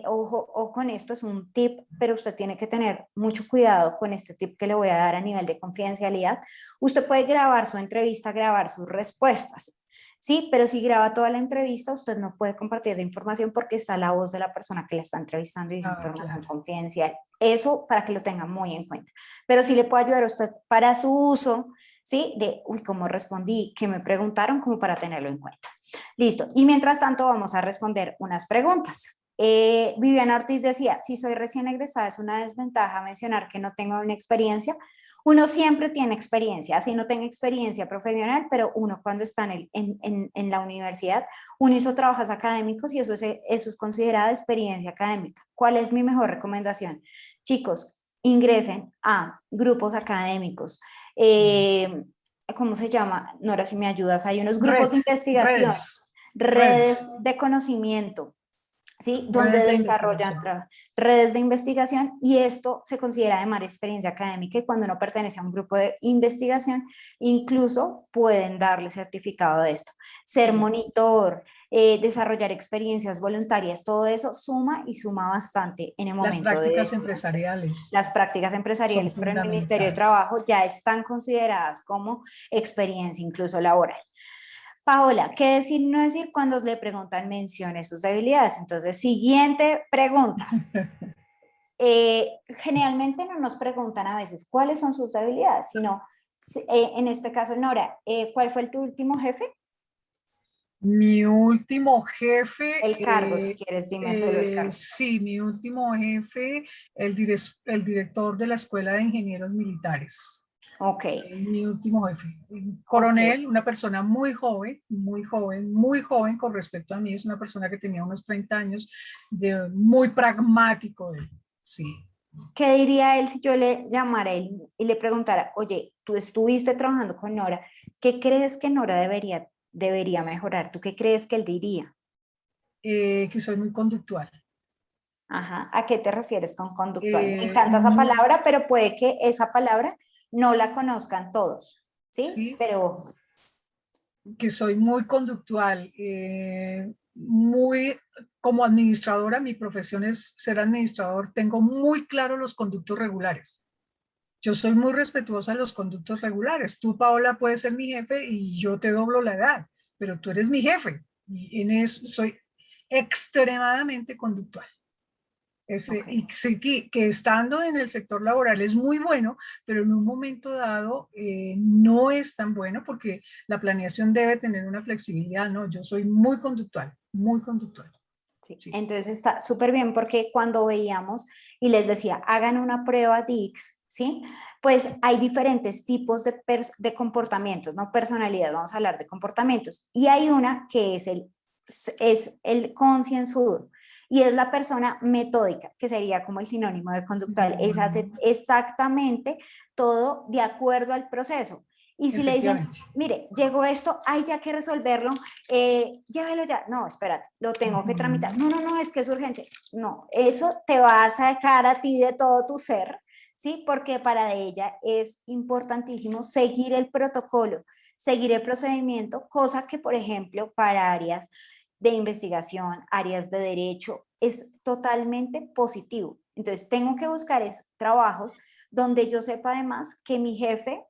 ojo, o con esto es un tip, pero usted tiene que tener mucho cuidado con este tip que le voy a dar a nivel de confidencialidad. Usted puede grabar su entrevista, grabar sus respuestas, ¿sí? Pero si graba toda la entrevista, usted no puede compartir esa información porque está la voz de la persona que la está entrevistando y es Ah, información claro. confidencial. Eso para que lo tenga muy en cuenta. Pero sí le puede ayudar a usted para su uso, ¿sí? De, uy, ¿cómo respondí? ¿Qué me preguntaron? Como para tenerlo en cuenta. Listo. Y mientras tanto vamos a responder unas preguntas. Viviana Ortiz decía, si soy recién egresada, es una desventaja mencionar que no tengo una experiencia. Uno siempre tiene experiencia, así no tenga experiencia profesional, pero uno cuando está en la universidad, uno hizo trabajos académicos y eso es considerado experiencia académica. ¿Cuál es mi mejor recomendación? Chicos, ingresen a grupos académicos. ¿Cómo se llama? Nora, si me ayudas, hay unos grupos de investigación, redes de conocimiento, ¿sí? Donde desarrollan redes de investigación, y esto se considera además experiencia académica, y cuando uno pertenece a un grupo de investigación, incluso pueden darle certificado de esto. Ser monitor, desarrollar experiencias voluntarias, todo eso suma y suma bastante en el momento de... Las prácticas empresariales. Las prácticas empresariales por el Ministerio de Trabajo ya están consideradas como experiencia incluso laboral. Paola, ¿qué decir no decir cuando le preguntan mencione sus debilidades? Entonces, siguiente pregunta. Generalmente no nos preguntan a veces cuáles son sus debilidades, sino, en este caso, Nora, ¿cuál fue tu último jefe? Mi último jefe... El cargo, si quieres, dime solo el cargo. Sí, mi último jefe, el director de la Escuela de Ingenieros Militares. Ok. Mi último jefe, un coronel, okay. Una persona muy joven con respecto a mí, es una persona que tenía unos 30 años, muy pragmático, sí. ¿Qué diría él si yo le llamara a él y le preguntara, oye, tú estuviste trabajando con Nora, ¿qué crees que Nora debería mejorar? ¿Tú qué crees que él diría? Que soy muy conductual. Ajá, ¿a qué te refieres con conductual? Me encanta esa palabra, pero puede que esa palabra no la conozcan todos, ¿sí? Sí, pero... Que soy muy conductual, como administradora, mi profesión es ser administrador, tengo muy claro los conductos regulares. Yo soy muy respetuosa de los conductos regulares. Tú, Paola, puedes ser mi jefe y yo te doblo la edad, pero tú eres mi jefe. Y en eso soy extremadamente conductual. Y sí, que estando en el sector laboral es muy bueno, pero en un momento dado no es tan bueno, porque la planeación debe tener una flexibilidad, ¿no? Yo soy muy conductual, muy conductual. Sí. Sí. Entonces está súper bien, porque cuando veíamos y les decía, hagan una prueba DICS, ¿sí? Pues hay diferentes tipos de comportamientos, no personalidad, vamos a hablar de comportamientos. Y hay una que es el concienzudo, y es la persona metódica, que sería como el sinónimo de conductual. Es hacer exactamente todo de acuerdo al proceso. Y si le dicen, mire, llegó esto, hay ya que resolverlo, llévelo ya. No, espérate, lo tengo que tramitar. No, es que es urgente. No, eso te va a sacar a ti de todo tu ser, ¿sí? Porque para ella es importantísimo seguir el protocolo, seguir el procedimiento, cosa que, por ejemplo, para áreas de investigación, áreas de derecho, es totalmente positivo. Entonces, tengo que buscar trabajos donde yo sepa además que mi jefe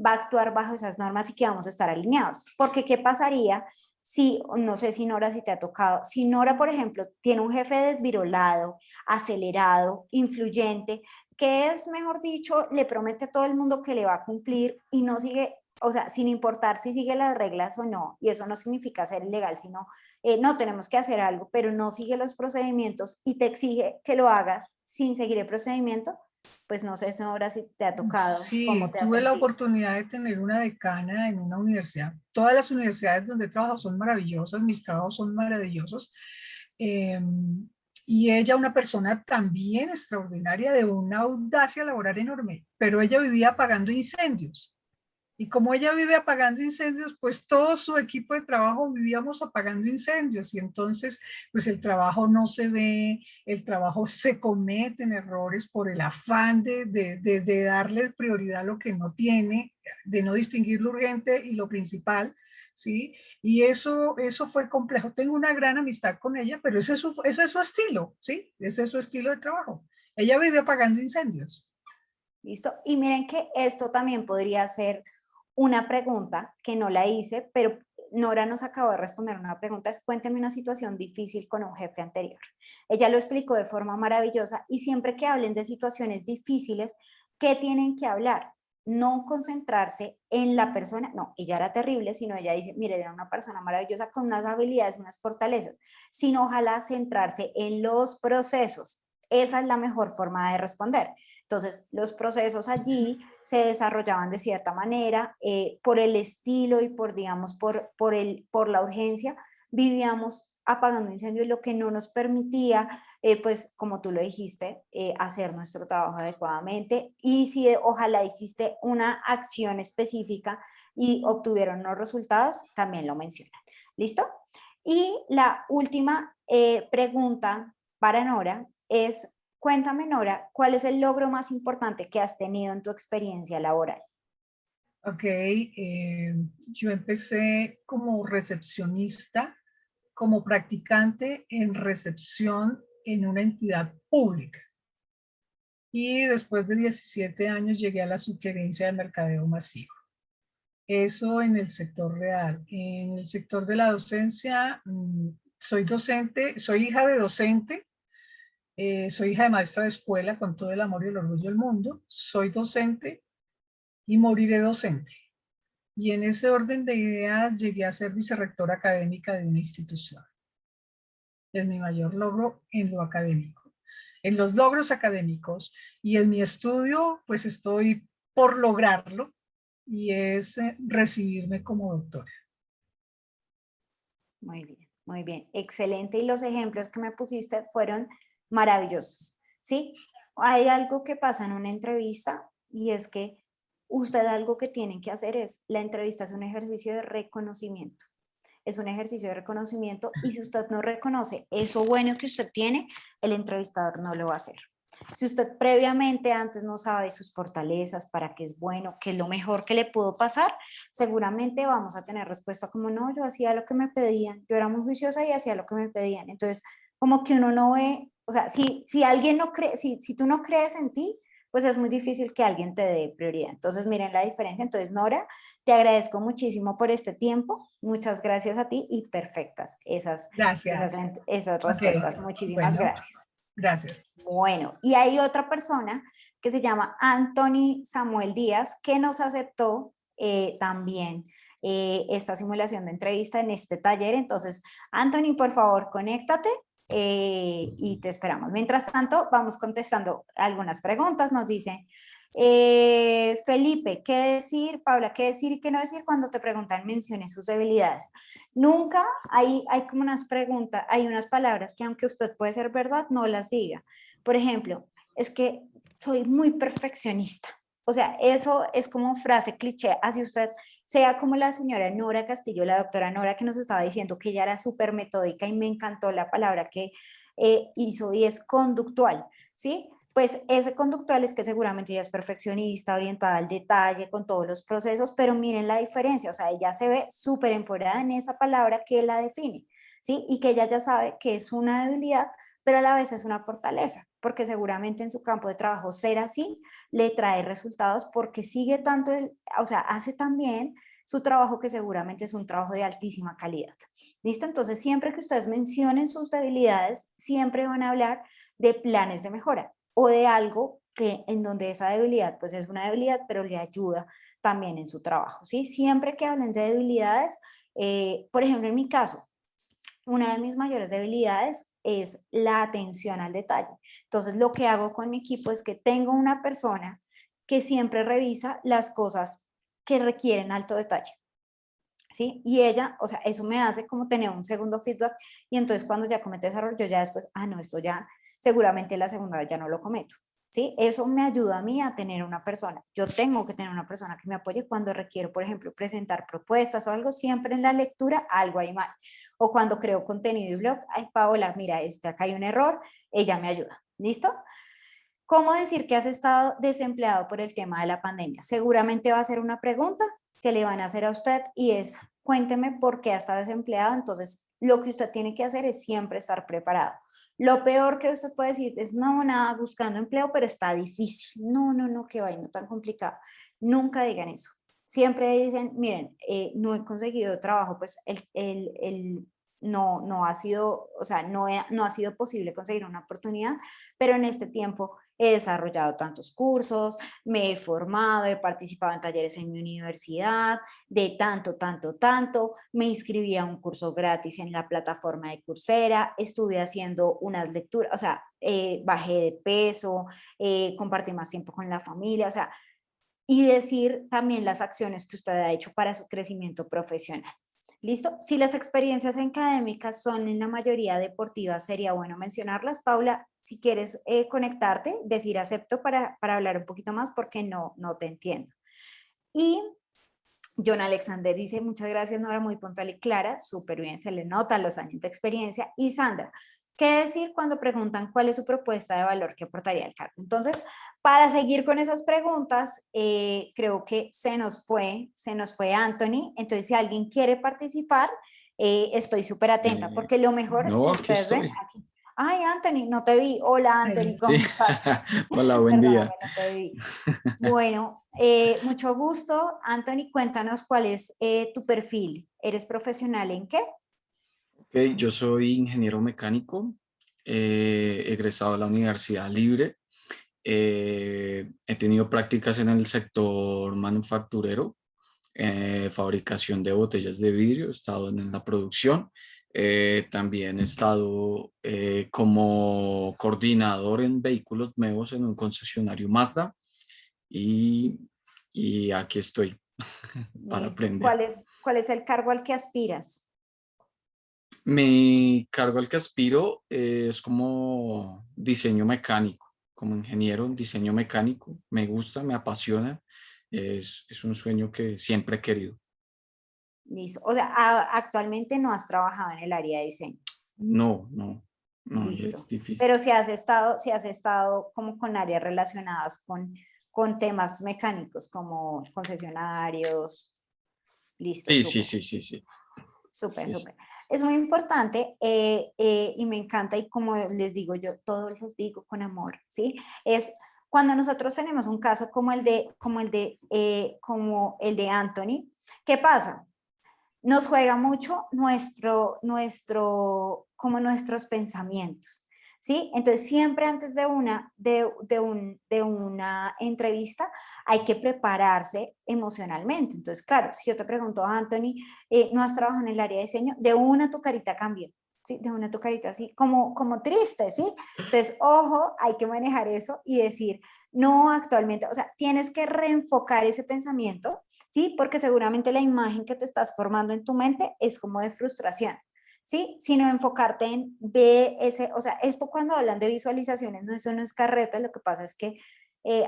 va a actuar bajo esas normas y que vamos a estar alineados. Porque, ¿qué pasaría si, no sé si Nora, si te ha tocado, si Nora, por ejemplo, tiene un jefe desvirolado, acelerado, influyente, que es, mejor dicho, le promete a todo el mundo que le va a cumplir y no sigue, o sea, sin importar si sigue las reglas o no, y eso no significa ser ilegal, sino no, tenemos que hacer algo, pero no sigue los procedimientos y te exige que lo hagas sin seguir el procedimiento, pues no sé, Nora, si te ha tocado. Sí, ¿Cómo te has tuve la sentido? oportunidad de tener una decana en una universidad. Todas las universidades donde he trabajado son maravillosas, mis trabajos son maravillosos. Y ella, una persona también extraordinaria, de una audacia laboral enorme, pero ella vivía apagando incendios. Y como ella vive apagando incendios, pues todo su equipo de trabajo vivíamos apagando incendios, y entonces pues el trabajo no se ve, el trabajo se cometen errores por el afán de darle prioridad a lo que no tiene, de no distinguir lo urgente y lo principal, ¿sí? Y eso fue complejo. Tengo una gran amistad con ella, pero ese es su estilo, ¿sí? Ese es su estilo de trabajo. Ella vive apagando incendios. ¿Listo? Y miren que esto también podría ser una pregunta que no la hice, pero Nora nos acabó de responder una pregunta, es cuénteme una situación difícil con un jefe anterior. Ella lo explicó de forma maravillosa, y siempre que hablen de situaciones difíciles, ¿qué tienen que hablar? No concentrarse en la persona, no, ella era terrible, sino ella dice, mire, era una persona maravillosa con unas habilidades, unas fortalezas, sino ojalá centrarse en los procesos. Esa es la mejor forma de responder. Entonces, los procesos allí se desarrollaban de cierta manera, por el estilo y por, digamos, por la urgencia, vivíamos apagando incendios, lo que no nos permitía, pues como tú lo dijiste, hacer nuestro trabajo adecuadamente. Y si ojalá hiciste una acción específica y obtuvieron los resultados, también lo mencionan. ¿Listo? Y la última pregunta para Nora es, cuéntame Nora, ¿cuál es el logro más importante que has tenido en tu experiencia laboral? Ok, yo empecé como recepcionista, como practicante en recepción en una entidad pública. Y después de 17 años llegué a la subgerencia de mercadeo masivo. Eso en el sector real. En el sector de la docencia, soy docente, soy hija de docente, soy hija de maestra de escuela con todo el amor y el orgullo del mundo, soy docente y moriré docente. Y en ese orden de ideas llegué a ser vicerrectora académica de una institución. Es mi mayor logro en lo académico. En los logros académicos y en mi estudio, pues estoy por lograrlo y es recibirme como doctora. Muy bien, excelente. Y los ejemplos que me pusiste fueron maravillosos, ¿sí? Hay algo que pasa en una entrevista y es que usted algo que tienen que hacer es, la entrevista es un ejercicio de reconocimiento. Es un ejercicio de reconocimiento y si usted no reconoce eso bueno que usted tiene, el entrevistador no lo va a hacer. Si usted previamente antes no sabe sus fortalezas, para qué es bueno, qué es lo mejor que le pudo pasar, seguramente vamos a tener respuesta como no, yo hacía lo que me pedían, yo era muy juiciosa y hacía lo que me pedían. Entonces, como que uno no ve, o sea, si alguien no cree, si tú no crees en ti, pues es muy difícil que alguien te dé prioridad. Entonces, miren la diferencia. Entonces, Nora, te agradezco muchísimo por este tiempo. Muchas gracias a ti y perfectas Gracias. esas Ok, respuestas. Muchísimas bueno, gracias. gracias. Bueno, y hay otra persona que se llama Anthony Samuel Díaz que nos aceptó también esta simulación de entrevista en este taller. Entonces, Anthony, por favor, conéctate y te esperamos. Mientras tanto, vamos contestando algunas preguntas. Nos dice Felipe, ¿qué decir? Paula, ¿qué decir y qué no decir cuando te preguntan mencione sus debilidades? Nunca hay como unas preguntas, hay unas palabras que aunque usted puede ser verdad, no las diga. Por ejemplo, es que soy muy perfeccionista. O sea, eso es como frase cliché, así usted sea como la señora Nora Castillo, la doctora Nora que nos estaba diciendo que ella era súper metódica y me encantó la palabra que hizo y es conductual, ¿sí? Pues ese conductual es que seguramente ella es perfeccionista, orientada al detalle, con todos los procesos, pero miren la diferencia, o sea, ella se ve súper empoderada en esa palabra que la define, ¿sí? Y que ella ya sabe que es una debilidad, pero a la vez es una fortaleza, porque seguramente en su campo de trabajo ser así le trae resultados porque sigue tanto, o sea, hace también su trabajo que seguramente es un trabajo de altísima calidad. ¿Listo? Entonces, siempre que ustedes mencionen sus debilidades, siempre van a hablar de planes de mejora o de algo que en donde esa debilidad pues es una debilidad, pero le ayuda también en su trabajo, ¿sí? Siempre que hablen de debilidades, por ejemplo, en mi caso, una de mis mayores debilidades es la atención al detalle. Entonces, lo que hago con mi equipo es que tengo una persona que siempre revisa las cosas que requieren alto detalle. ¿Sí? Y ella, o sea, eso me hace como tener un segundo feedback y entonces cuando ya comete ese error, yo ya después, no, esto ya, seguramente la segunda vez ya no lo cometo. ¿Sí? Eso me ayuda a mí a tener una persona. Yo tengo que tener una persona que me apoye cuando requiero, por ejemplo, presentar propuestas o algo, siempre en la lectura algo hay mal. O cuando creo contenido y blog, ay, Paola, mira, acá hay un error, ella me ayuda. ¿Listo? ¿Cómo decir que has estado desempleado por el tema de la pandemia? Seguramente va a ser una pregunta que le van a hacer a usted y es, cuénteme por qué ha estado desempleado. Entonces, lo que usted tiene que hacer es siempre estar preparado. Lo peor que usted puede decir es, no, nada, buscando empleo, pero está difícil. No, no, no, qué vaina tan complicado. Nunca digan eso. Siempre dicen, miren, no he conseguido trabajo, pues no ha sido, o sea, no ha sido posible conseguir una oportunidad, pero en este tiempo he desarrollado tantos cursos, me he formado, he participado en talleres en mi universidad, de tanto, tanto, tanto, me inscribí a un curso gratis en la plataforma de Coursera, estuve haciendo unas lecturas, o sea, bajé de peso, compartí más tiempo con la familia, o sea, y decir también las acciones que usted ha hecho para su crecimiento profesional. ¿Listo? Si las experiencias académicas son en la mayoría deportivas, sería bueno mencionarlas. Paula, si quieres conectarte, decir acepto para hablar un poquito más porque no te entiendo. Y John Alexander dice, muchas gracias, Nora, muy puntual y clara, súper bien, se le nota los años de experiencia. Y Sandra, ¿qué decir cuando preguntan cuál es su propuesta de valor que aportaría al cargo? Entonces, para seguir con esas preguntas, creo que se nos fue Anthony. Entonces, si alguien quiere participar, estoy súper atenta, porque lo mejor, No, si aquí ustedes ven, estoy. aquí. Ay, Anthony, no te vi. Hola, Anthony, Sí. ¿cómo estás? Hola, buen Perdóname, día. no te vi. Bueno, mucho gusto. Anthony, cuéntanos cuál es tu perfil. ¿Eres profesional en qué? Ok, yo soy ingeniero mecánico, egresado de la Universidad Libre. He tenido prácticas en el sector manufacturero, fabricación de botellas de vidrio, he estado en la producción. También he estado como coordinador en vehículos nuevos en un concesionario Mazda y, y aquí estoy para Listo. aprender. ¿Cuál es el cargo al que aspiras? Mi cargo al que aspiro es como diseño mecánico, como ingeniero en diseño mecánico. Me gusta, me apasiona. Es un sueño que siempre he querido. Listo. O sea, actualmente no has trabajado en el área de diseño. No, no, no, y es Listo. difícil. Pero si has estado como con áreas relacionadas con temas mecánicos, como concesionarios. Listo, Sí, sí, súper. sí, sí, sí. Súper, Sí, sí. súper. Es muy importante y me encanta y como les digo yo, todos los digo con amor, ¿sí? Es cuando nosotros tenemos un caso como el de Anthony, ¿qué pasa? Nos juega mucho como nuestros pensamientos, ¿sí? Entonces, siempre antes de una entrevista hay que prepararse emocionalmente. Entonces, claro, si yo te pregunto, Anthony, ¿no has trabajado en el área de diseño? De una tu carita cambió, ¿sí? De una tu carita así, como triste, ¿sí? Entonces, ojo, hay que manejar eso y decir, no actualmente, o sea, tienes que reenfocar ese pensamiento, ¿sí? Porque seguramente la imagen que te estás formando en tu mente es como de frustración, ¿sí? Sino enfocarte en ver ese, o sea, esto cuando hablan de visualizaciones, no, eso no es carreta, lo que pasa es que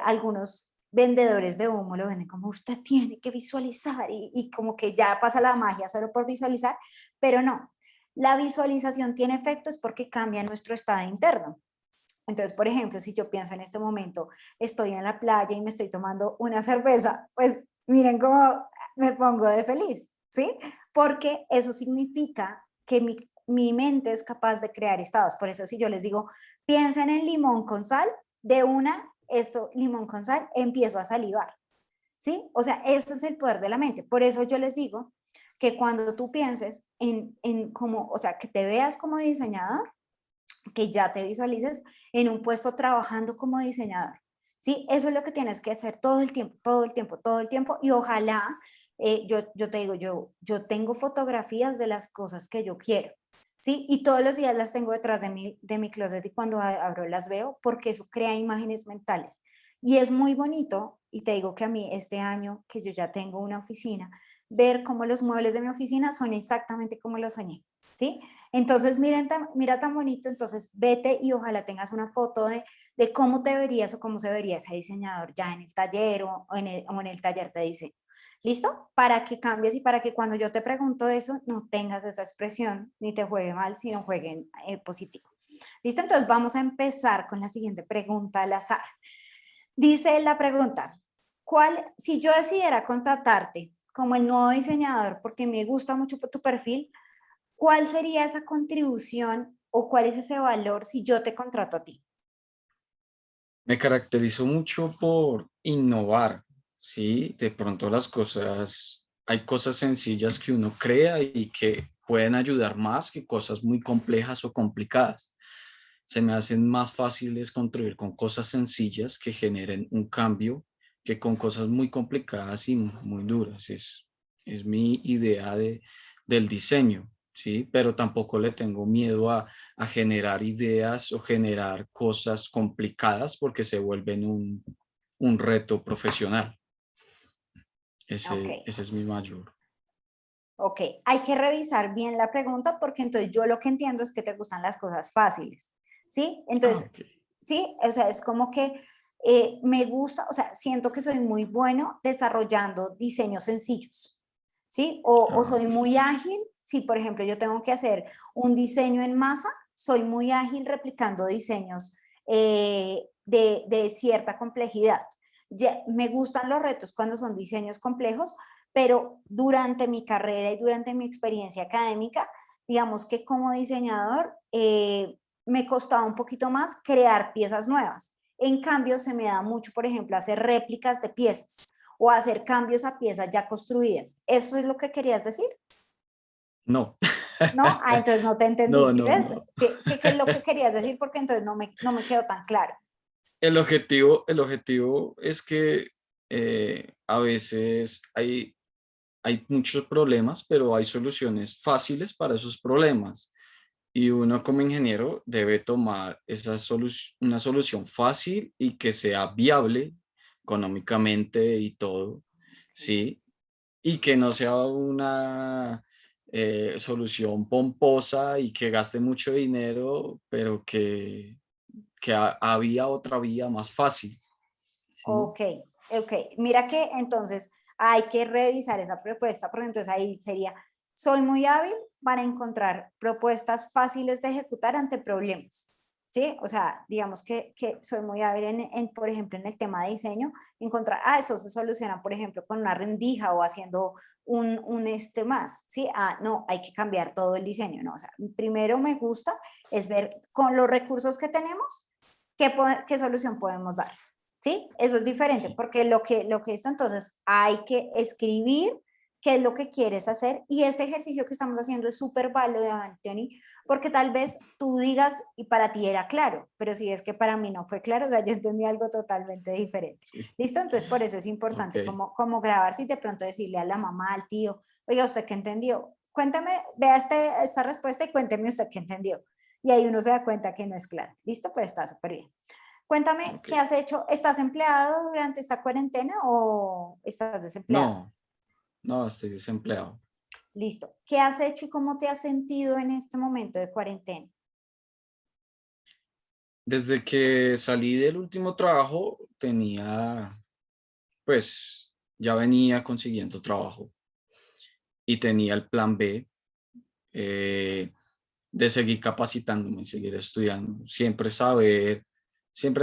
algunos vendedores de humo lo venden como usted tiene que visualizar y como que ya pasa la magia solo por visualizar, pero no, la visualización tiene efectos porque cambia nuestro estado interno. Entonces, por ejemplo, si yo pienso en este momento, estoy en la playa y me estoy tomando una cerveza, pues miren cómo me pongo de feliz, ¿sí? Porque eso significa que mi mente es capaz de crear estados. Por eso si yo les digo, piensen en limón con sal, de una, esto, limón con sal, empiezo a salivar, ¿sí? O sea, ese es el poder de la mente. Por eso yo les digo que cuando tú pienses en como, o sea, que te veas como diseñador, que ya te visualices en un puesto trabajando como diseñador. ¿Sí? Eso es lo que tienes que hacer todo el tiempo, todo el tiempo, todo el tiempo. Y ojalá, yo te digo, yo tengo fotografías de las cosas que yo quiero. ¿Sí? Y todos los días las tengo detrás de mi closet y cuando abro las veo porque eso crea imágenes mentales. Y es muy bonito, y te digo que a mí este año que yo ya tengo una oficina, ver cómo los muebles de mi oficina son exactamente como los soñé. ¿Sí? Entonces, mira tan bonito, entonces vete y ojalá tengas una foto de cómo te verías o cómo se vería ese diseñador ya en el taller o en el taller de diseño. ¿Listo? Para que cambies y para que cuando yo te pregunto eso no tengas esa expresión ni te juegue mal, sino juegue positivo. ¿Listo? Entonces vamos a empezar con la siguiente pregunta al azar. Dice la pregunta, si yo decidiera contratarte como el nuevo diseñador porque me gusta mucho tu perfil, ¿cuál sería esa contribución o cuál es ese valor si yo te contrato a ti? Me caracterizo mucho por innovar, ¿sí? De pronto hay cosas sencillas que uno crea y que pueden ayudar más que cosas muy complejas o complicadas. se me hacen más fáciles construir con cosas sencillas que generen un cambio que con cosas muy complicadas y muy duras. Es mi idea del diseño, ¿sí? Pero tampoco le tengo miedo a generar ideas o generar cosas complicadas porque se vuelven un reto profesional. Ok. Ese es mi mayor. Ok, hay que revisar bien la pregunta porque entonces yo lo que entiendo es que te gustan las cosas fáciles, ¿sí? Entonces, Ok. sí, o sea, es como que me gusta, o sea, siento que soy muy bueno desarrollando diseños sencillos, ¿sí? O soy Ok. muy ágil, si por ejemplo yo tengo que hacer un diseño en masa, soy muy ágil replicando diseños de cierta complejidad. Ya, me gustan los retos cuando son diseños complejos, pero durante mi carrera y durante mi experiencia académica, digamos que como diseñador me costaba un poquito más crear piezas nuevas. En cambio, se me da mucho, por ejemplo, hacer réplicas de piezas o hacer cambios a piezas ya construidas. ¿Eso es lo que querías decir? No. ¿No? Ah, entonces no te entendí, No, ¿sí no, ves? no. ¿Qué es lo que querías decir? Porque entonces no me quedó tan claro. El objetivo es que a veces hay muchos problemas, pero hay soluciones fáciles para esos problemas. Y uno como ingeniero debe tomar una solución fácil y que sea viable económicamente y todo, ¿sí? Y que no sea una solución pomposa y que gaste mucho dinero, pero que había otra vía más fácil, ¿sí? Ok, ok. Mira que entonces hay que revisar esa propuesta, porque entonces ahí sería, soy muy hábil para encontrar propuestas fáciles de ejecutar ante problemas. ¿Sí? O sea, digamos que soy muy hábil por ejemplo, en el tema de diseño, encontrar, eso se soluciona, por ejemplo, con una rendija o haciendo más, ¿sí? No, hay que cambiar todo el diseño, ¿no? O sea, primero me gusta es ver con los recursos que tenemos, qué solución podemos dar. ¿Sí? Eso es diferente, Sí. porque lo que esto entonces hay que escribir qué es lo que quieres hacer y este ejercicio que estamos haciendo es súper válido, Anthony, porque tal vez tú digas y para ti era claro, pero si es que para mí no fue claro, o sea, yo entendí algo totalmente diferente. Sí. ¿Listo? Entonces por eso es Ok. importante como grabar, si de pronto decirle a la mamá, al tío, oiga, ¿usted qué entendió? Cuéntame, vea esta respuesta y cuénteme usted qué entendió. Y ahí uno se da cuenta que no es claro. ¿Listo? Pues está súper bien. Cuéntame, Ok. ¿qué has hecho? ¿Estás empleado durante esta cuarentena o estás desempleado? No, no, estoy desempleado. Listo. ¿Qué has hecho y cómo te has sentido en este momento de cuarentena? Desde que salí del último trabajo, pues, ya venía consiguiendo trabajo y tenía el plan B eh, de seguir capacitándome, seguir estudiando, siempre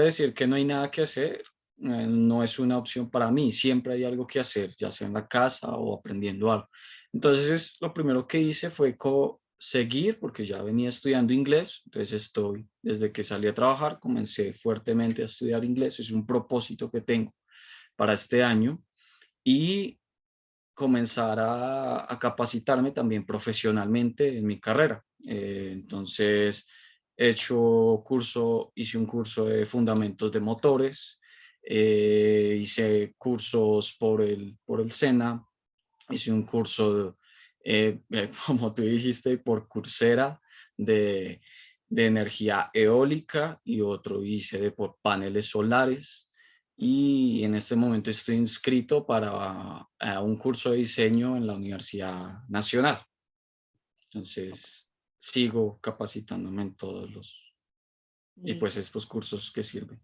decir que no hay nada que hacer, no es una opción para mí, siempre hay algo que hacer, ya sea en la casa o aprendiendo algo. Entonces, lo primero que hice fue seguir, porque ya venía estudiando inglés, entonces desde que salí a trabajar, comencé fuertemente a estudiar inglés, es un propósito que tengo para este año, y comenzar a capacitarme también profesionalmente en mi carrera. Entonces, hice un curso de fundamentos de motores, hice cursos por el SENA, hice un curso, como tú dijiste, por Coursera de, de energía eólica y otro hice por paneles solares. Y en este momento estoy inscrito para un curso de diseño en la Universidad Nacional. Entonces, sigo capacitándome en y pues Listo. estos cursos que sirven.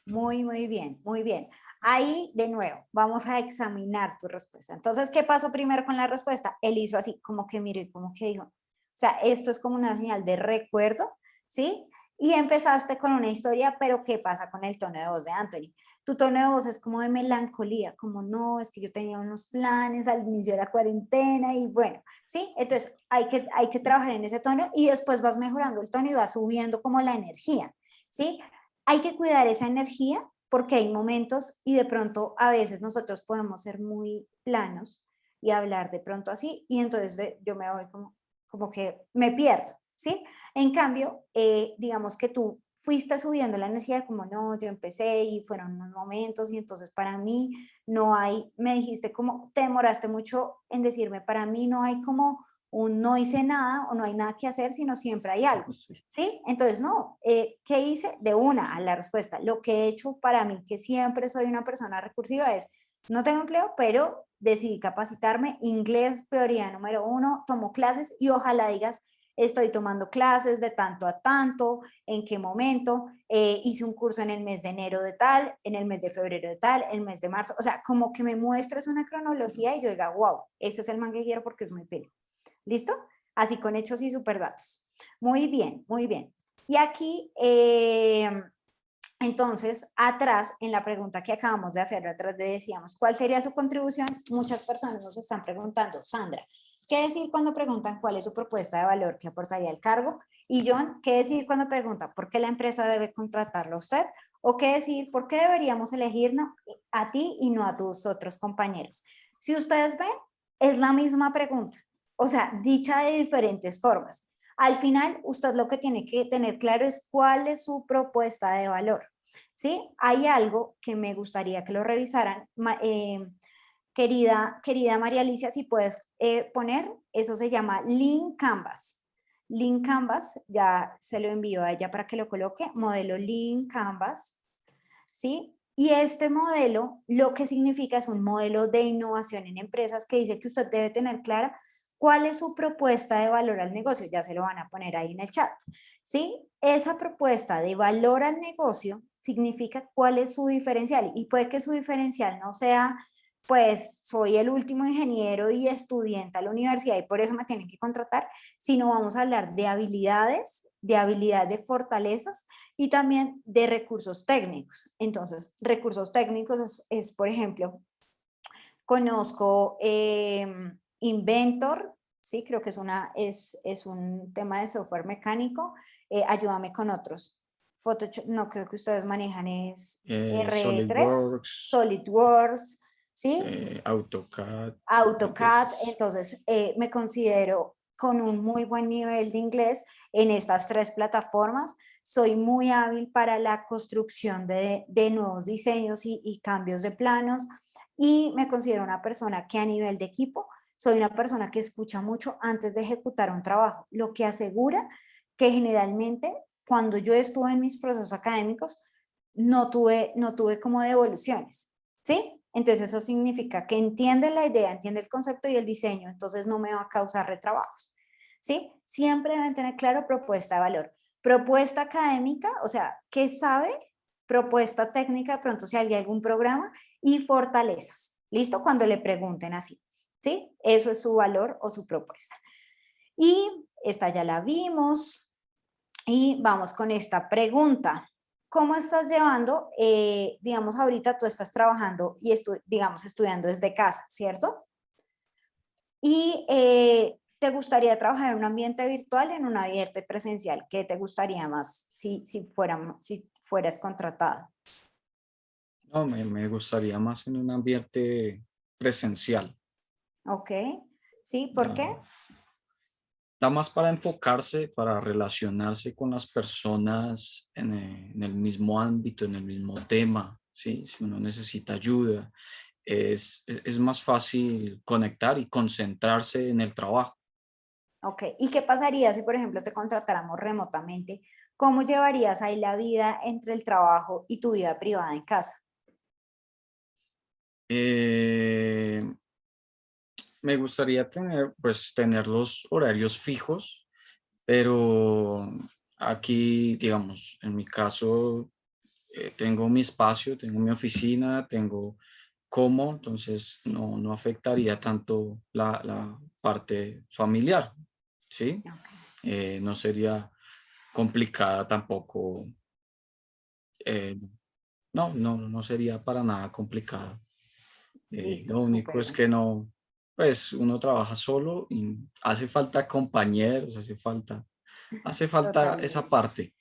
Muy bien, muy bien. Ahí, de nuevo, vamos a examinar tu respuesta. Entonces, ¿qué pasó primero con la respuesta? Él hizo así, como que miró y como que dijo, o sea, esto es como una señal de recuerdo, ¿sí? Y empezaste con una historia, pero ¿qué pasa con el tono de voz de Anthony? Tu tono de voz es como de melancolía, como no, es que yo tenía unos planes al inicio de la cuarentena y bueno, ¿sí? Entonces, hay que trabajar en ese tono y después vas mejorando el tono y vas subiendo como la energía, ¿sí? Hay que cuidar esa energía porque hay momentos y de pronto a veces nosotros podemos ser muy planos y hablar de pronto así y entonces yo me voy como que me pierdo, ¿sí? En cambio, digamos que tú fuiste subiendo la energía como no, yo empecé y fueron unos momentos y entonces para mí no hay, me dijiste como, te demoraste mucho en decirme, para mí no hay como un no hice nada o no hay nada que hacer, sino siempre hay algo, ¿sí? Entonces, no, ¿qué hice? De una a la respuesta. Lo que he hecho para mí, que siempre soy una persona recursiva, es, no tengo empleo, pero decidí capacitarme, inglés, prioridad número 1, tomo clases y ojalá digas, estoy tomando clases de tanto a tanto, en qué momento, hice un curso en el mes de enero de tal, en el mes de febrero de tal, el mes de marzo, o sea, como que me muestres una cronología y yo diga, wow, este es el man que quiero porque es muy pelo. ¿Listo? Así con hechos y superdatos. Muy bien, muy bien. Y aquí, entonces, atrás, en la pregunta que acabamos de hacer, atrás decíamos, ¿cuál sería su contribución? Muchas personas nos están preguntando, Sandra, ¿qué decir cuando preguntan cuál es su propuesta de valor que aportaría el cargo? Y John, ¿qué decir cuando preguntan por qué la empresa debe contratarlo a usted? ¿O qué decir por qué deberíamos elegirnos a ti y no a tus otros compañeros? Si ustedes ven, es la misma pregunta, o sea, dicha de diferentes formas. Al final, usted lo que tiene que tener claro es cuál es su propuesta de valor, ¿sí? Hay algo que me gustaría que lo revisaran, querida María Alicia, si puedes poner, eso se llama Lean Canvas. Lean Canvas, ya se lo envío a ella para que lo coloque, modelo Lean Canvas, ¿sí? Y este modelo, lo que significa es un modelo de innovación en empresas que dice que usted debe tener clara cuál es su propuesta de valor al negocio, ya se lo van a poner ahí en el chat, ¿sí? Esa propuesta de valor al negocio significa cuál es su diferencial y puede que su diferencial no sea, pues soy el último ingeniero y estudiante a la universidad y por eso me tienen que contratar, sino vamos a hablar de habilidades, de fortalezas y también de recursos técnicos. Entonces, recursos técnicos es por ejemplo, conozco Inventor, sí, creo que es un tema de software mecánico. Ayúdame con otros. Photoshop, no creo que ustedes manejan es R3, SolidWorks, ¿sí? AutoCAD. AutoCAD, entonces me considero con un muy buen nivel de inglés en estas 3 plataformas. Soy muy hábil para la construcción de nuevos diseños y cambios de planos y me considero una persona que a nivel de equipo soy una persona que escucha mucho antes de ejecutar un trabajo, lo que asegura que generalmente cuando yo estuve en mis procesos académicos no tuve como devoluciones, ¿sí? Entonces eso significa que entiende la idea, entiende el concepto y el diseño, entonces no me va a causar retrabajos, ¿sí? Siempre deben tener claro propuesta de valor. Propuesta académica, o sea, ¿qué sabe? Propuesta técnica, de pronto si hay algún programa, y fortalezas, ¿listo? Cuando le pregunten así, ¿sí? Eso es su valor o su propuesta. Y esta ya la vimos y vamos con esta pregunta. ¿Cómo estás llevando, digamos, ahorita tú estás trabajando y digamos, estudiando desde casa, ¿cierto? Y ¿te gustaría trabajar en un ambiente virtual, en un ambiente presencial? ¿Qué te gustaría más si fueras contratado? No, me gustaría más en un ambiente presencial. Ok, ¿sí? ¿Por qué? Da más para enfocarse, para relacionarse con las personas en el mismo ámbito, en el mismo tema, ¿sí? Si uno necesita ayuda, es más fácil conectar y concentrarse en el trabajo. Ok, ¿y qué pasaría si, por ejemplo, te contratáramos remotamente? ¿Cómo llevarías ahí la vida entre el trabajo y tu vida privada en casa? Eh, Me gustaría tener los horarios fijos, pero aquí, digamos, en mi caso, tengo mi espacio, tengo mi oficina, tengo cómo, entonces no afectaría tanto la parte familiar, ¿sí? No sería complicada tampoco, eh, no sería para nada complicada. Listo, Lo único súper es bien. que no, pues uno trabaja solo y hace falta compañeros, hace falta esa Totalmente. parte.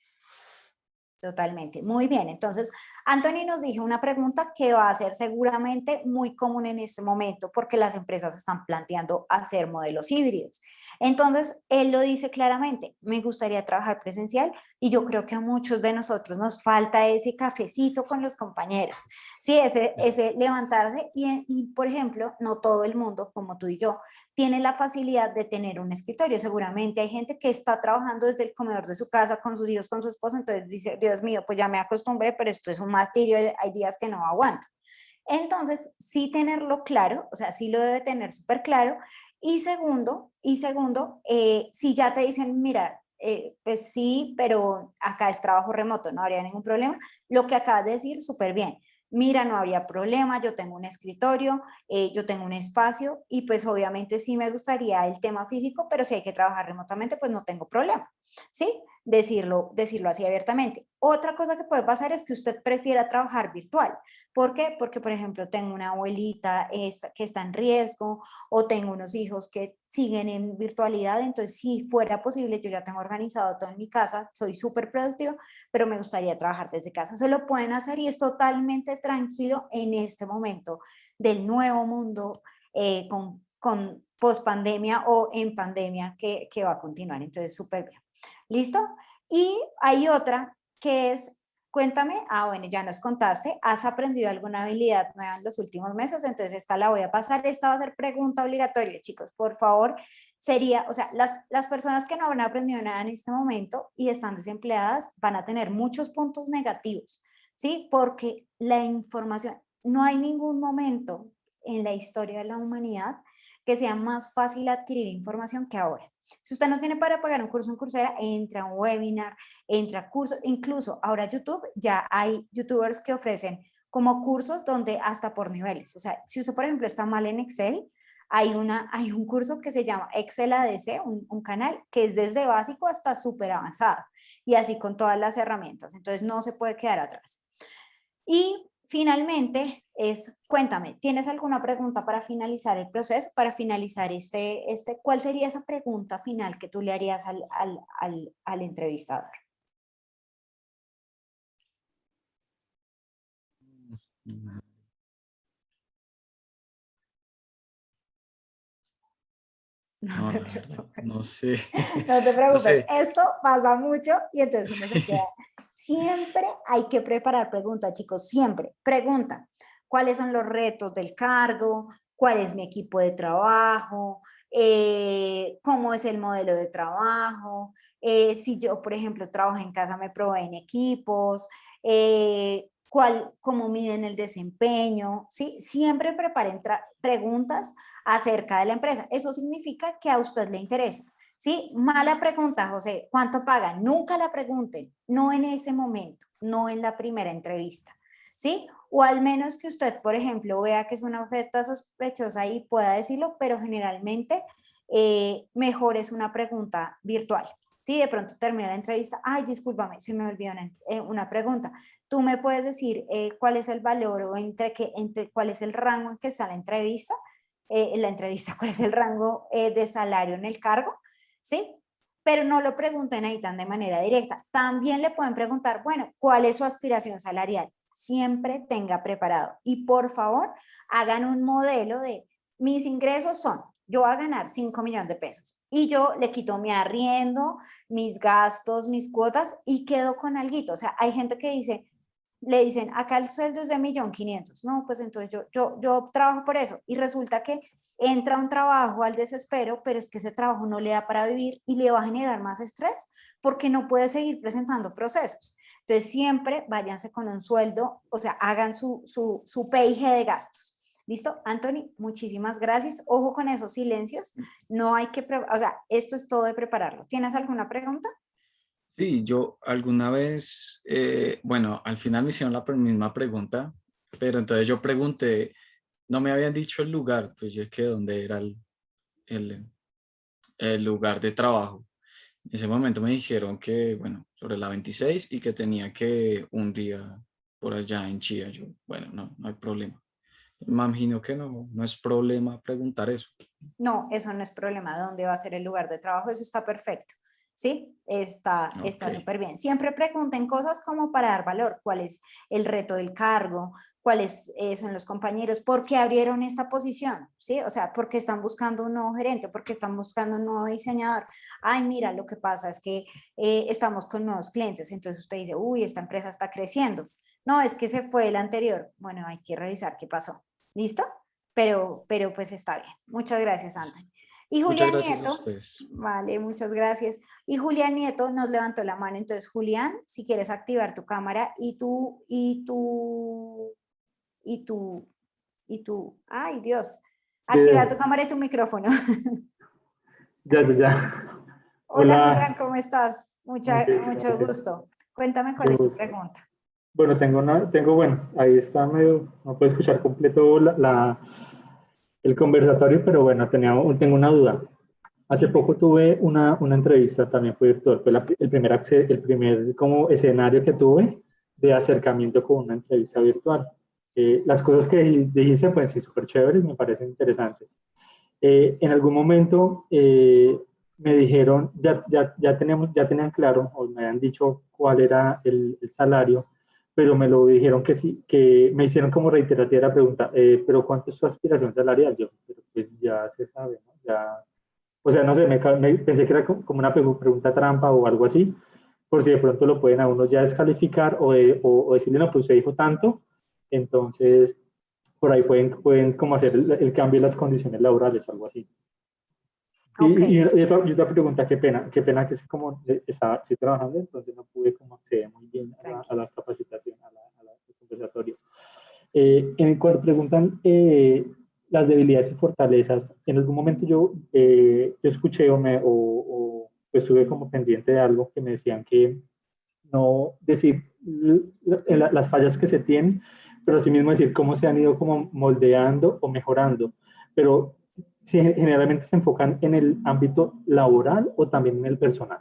Totalmente. Muy bien. Entonces, Anthony nos dijo una pregunta que va a ser seguramente muy común en este momento porque las empresas están planteando hacer modelos híbridos. Entonces, él lo dice claramente, me gustaría trabajar presencial y yo creo que a muchos de nosotros nos falta ese cafecito con los compañeros, sí, ese levantarse y, por ejemplo, no todo el mundo, como tú y yo, tiene la facilidad de tener un escritorio. Seguramente hay gente que está trabajando desde el comedor de su casa con sus hijos, con su esposa, entonces dice, Dios mío, pues ya me acostumbré, pero esto es un martirio, hay días que no aguanto. Entonces, sí tenerlo claro, o sea, sí lo debe tener súper claro. Y segundo, si ya te dicen, mira, pues sí, pero acá es trabajo remoto, no habría ningún problema, lo que acabas de decir, súper bien. Mira, no habría problema, yo tengo un escritorio, yo tengo un espacio y pues obviamente sí me gustaría el tema físico, pero si hay que trabajar remotamente, pues no tengo problema, ¿sí? Decirlo así abiertamente. Otra cosa que puede pasar es que usted prefiera trabajar virtual. ¿Por qué? Porque, por ejemplo, tengo una abuelita que está en riesgo o tengo unos hijos que siguen en virtualidad, entonces si fuera posible, yo ya tengo organizado todo en mi casa, soy súper productivo, pero me gustaría trabajar desde casa. Se lo pueden hacer y es totalmente tranquilo en este momento del nuevo mundo con post-pandemia o en pandemia que va a continuar. Entonces, súper bien. ¿Listo? Y hay otra que es, cuéntame, bueno, ya nos contaste, ¿has aprendido alguna habilidad nueva en los últimos meses? Entonces esta la voy a pasar, esta va a ser pregunta obligatoria, chicos, por favor. Sería, o sea, las personas que no han aprendido nada en este momento y están desempleadas van a tener muchos puntos negativos, ¿sí? Porque la información, no hay ningún momento en la historia de la humanidad que sea más fácil adquirir información que ahora. Si usted no tiene para pagar un curso en Coursera, entra a un webinar, entra a cursos, incluso ahora YouTube, ya hay youtubers que ofrecen como cursos donde hasta por niveles. O sea, si usted, por ejemplo, está mal en Excel, hay un curso que se llama Excel ADC, un canal que es desde básico hasta súper avanzado y así con todas las herramientas. Entonces no se puede quedar atrás. Y finalmente cuéntame, ¿tienes alguna pregunta para finalizar el proceso, para finalizar cuál sería esa pregunta final que tú le harías al entrevistador? No, la verdad, no sé. No te No preocupes, sé. esto pasa mucho y entonces uno se queda. Siempre hay que preparar preguntas, chicos, siempre. Pregunta, ¿cuáles son los retos del cargo? ¿Cuál es mi equipo de trabajo? ¿Cómo es el modelo de trabajo? Si yo, por ejemplo, trabajo en casa, me proveen equipos. ¿Cómo miden el desempeño? ¿Sí? Siempre preparen preguntas acerca de la empresa. Eso significa que a usted le interesa. ¿Sí? Mala pregunta, José. ¿Cuánto pagan? Nunca la pregunten, no en ese momento, no en la primera entrevista. ¿Sí? O al menos que usted, por ejemplo, vea que es una oferta sospechosa y pueda decirlo, pero generalmente mejor es una pregunta virtual. Sí, de pronto termina la entrevista. Ay, discúlpame, se me olvidó una pregunta. ¿Tú me puedes decir cuál es el valor o entre cuál es el rango en que está la entrevista? ¿Cuál es el rango de salario en el cargo? ¿Sí? Pero no lo pregunten ahí tan de manera directa. También le pueden preguntar, bueno, ¿cuál es su aspiración salarial? Siempre tenga preparado. Y por favor, hagan un modelo de mis ingresos son, yo voy a ganar 5 millones de pesos y yo le quito mi arriendo, mis gastos, mis cuotas y quedo con alguito. O sea, hay gente que le dicen, acá el sueldo es de 1.500.000. No, pues entonces yo trabajo por eso. Y resulta que entra a un trabajo al desespero, pero es que ese trabajo no le da para vivir y le va a generar más estrés porque no puede seguir presentando procesos. Entonces siempre váyanse con un sueldo, o sea, hagan su PIG de gastos. ¿Listo? Anthony, muchísimas gracias. Ojo con esos silencios. No hay que, o sea, esto es todo de prepararlo. ¿Tienes alguna pregunta? Sí, yo alguna vez, bueno, al final me hicieron la misma pregunta, pero entonces yo pregunté, no me habían dicho el lugar, pues yo es que dónde era el, el lugar de trabajo. En ese momento me dijeron que, bueno, sobre la 26 y que tenía que un día por allá en Chía. Yo, bueno, no hay problema. Me imagino que no es problema preguntar eso. No, eso no es problema. ¿Dónde va a ser el lugar de trabajo? Eso está perfecto. ¿sí? Está Ok. súper bien. Siempre pregunten cosas como para dar valor, cuál es el reto del cargo, cuáles son los compañeros, por qué abrieron esta posición, ¿sí? O sea, por qué están buscando un nuevo gerente, por qué están buscando un nuevo diseñador. Ay, mira, lo que pasa es que estamos con nuevos clientes, entonces usted dice, uy, esta empresa está creciendo. No, es que se fue el anterior. Bueno, hay que revisar qué pasó. ¿Listo? Pero pues está bien. Muchas gracias, Anthony. Y Muchas Julián gracias a Nieto, ustedes. vale, muchas gracias. Y Julián Nieto nos levantó la mano. Entonces, Julián, si quieres activar tu cámara ay Dios, activar tu Video. cámara y tu micrófono. Ya. Hola Hola. Julián, ¿cómo estás? Muy bien, Mucho gracias. gusto. Cuéntame cuál Mucho es tu gusto. pregunta. Bueno, bueno, ahí está medio, no puedo escuchar completo el conversatorio, pero bueno, tengo una duda. Hace Dime. poco tuve una entrevista, también fue virtual, fue el primer como escenario que tuve de acercamiento con una entrevista virtual. Las cosas que dijiste, pues sí, súper chéveres, me parecen interesantes. En algún momento me dijeron, ya tenían claro, o me habían dicho cuál era el salario, pero me lo dijeron que sí, que me hicieron como reiterativa la pregunta, pero ¿cuánto es tu aspiración salarial? Yo, pero pues ya se sabe, ¿no? Ya, o sea, no sé, pensé que era como una pregunta trampa o algo así, por si de pronto lo pueden a uno ya descalificar o decirle, no, pues usted dijo tanto, entonces por ahí pueden como hacer el cambio de las condiciones laborales, algo así. Ok. Y otra pregunta, qué pena que estoy trabajando, entonces no pude como acceder muy bien a Tranquilo. la capacitación, al conversatorio. En cuanto preguntan las debilidades y fortalezas, en algún momento yo escuché pues estuve como pendiente de algo que me decían que no decir las fallas que se tienen, pero asimismo decir cómo se han ido como moldeando o mejorando. Pero si generalmente se enfocan en el ámbito laboral o también en el personal.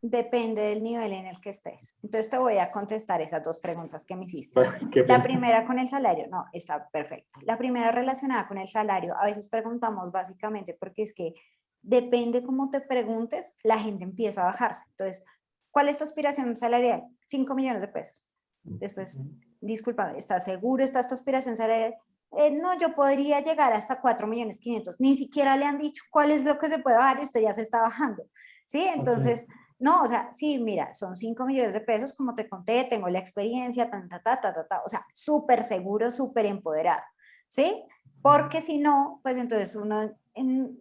Depende del nivel en el que estés. Entonces te voy a contestar esas dos preguntas que me hiciste. Bueno, qué La pena. primera con el salario, no, está perfecto. La primera relacionada con el salario, a veces preguntamos básicamente porque es que depende cómo te preguntes, la gente empieza a bajarse. Entonces, ¿cuál es tu aspiración salarial? 5 millones de pesos. Después, disculpa, ¿estás seguro? ¿Estás tu aspiración salarial? No, yo podría llegar hasta 4.500.000. Ni siquiera le han dicho cuál es lo que se puede bajar y usted ya se está bajando. ¿Sí? Entonces, Okay. no, o sea, sí, mira, son 5 millones de pesos, como te conté, tengo la experiencia, o sea, súper seguro, súper empoderado, ¿sí? Porque si no, pues entonces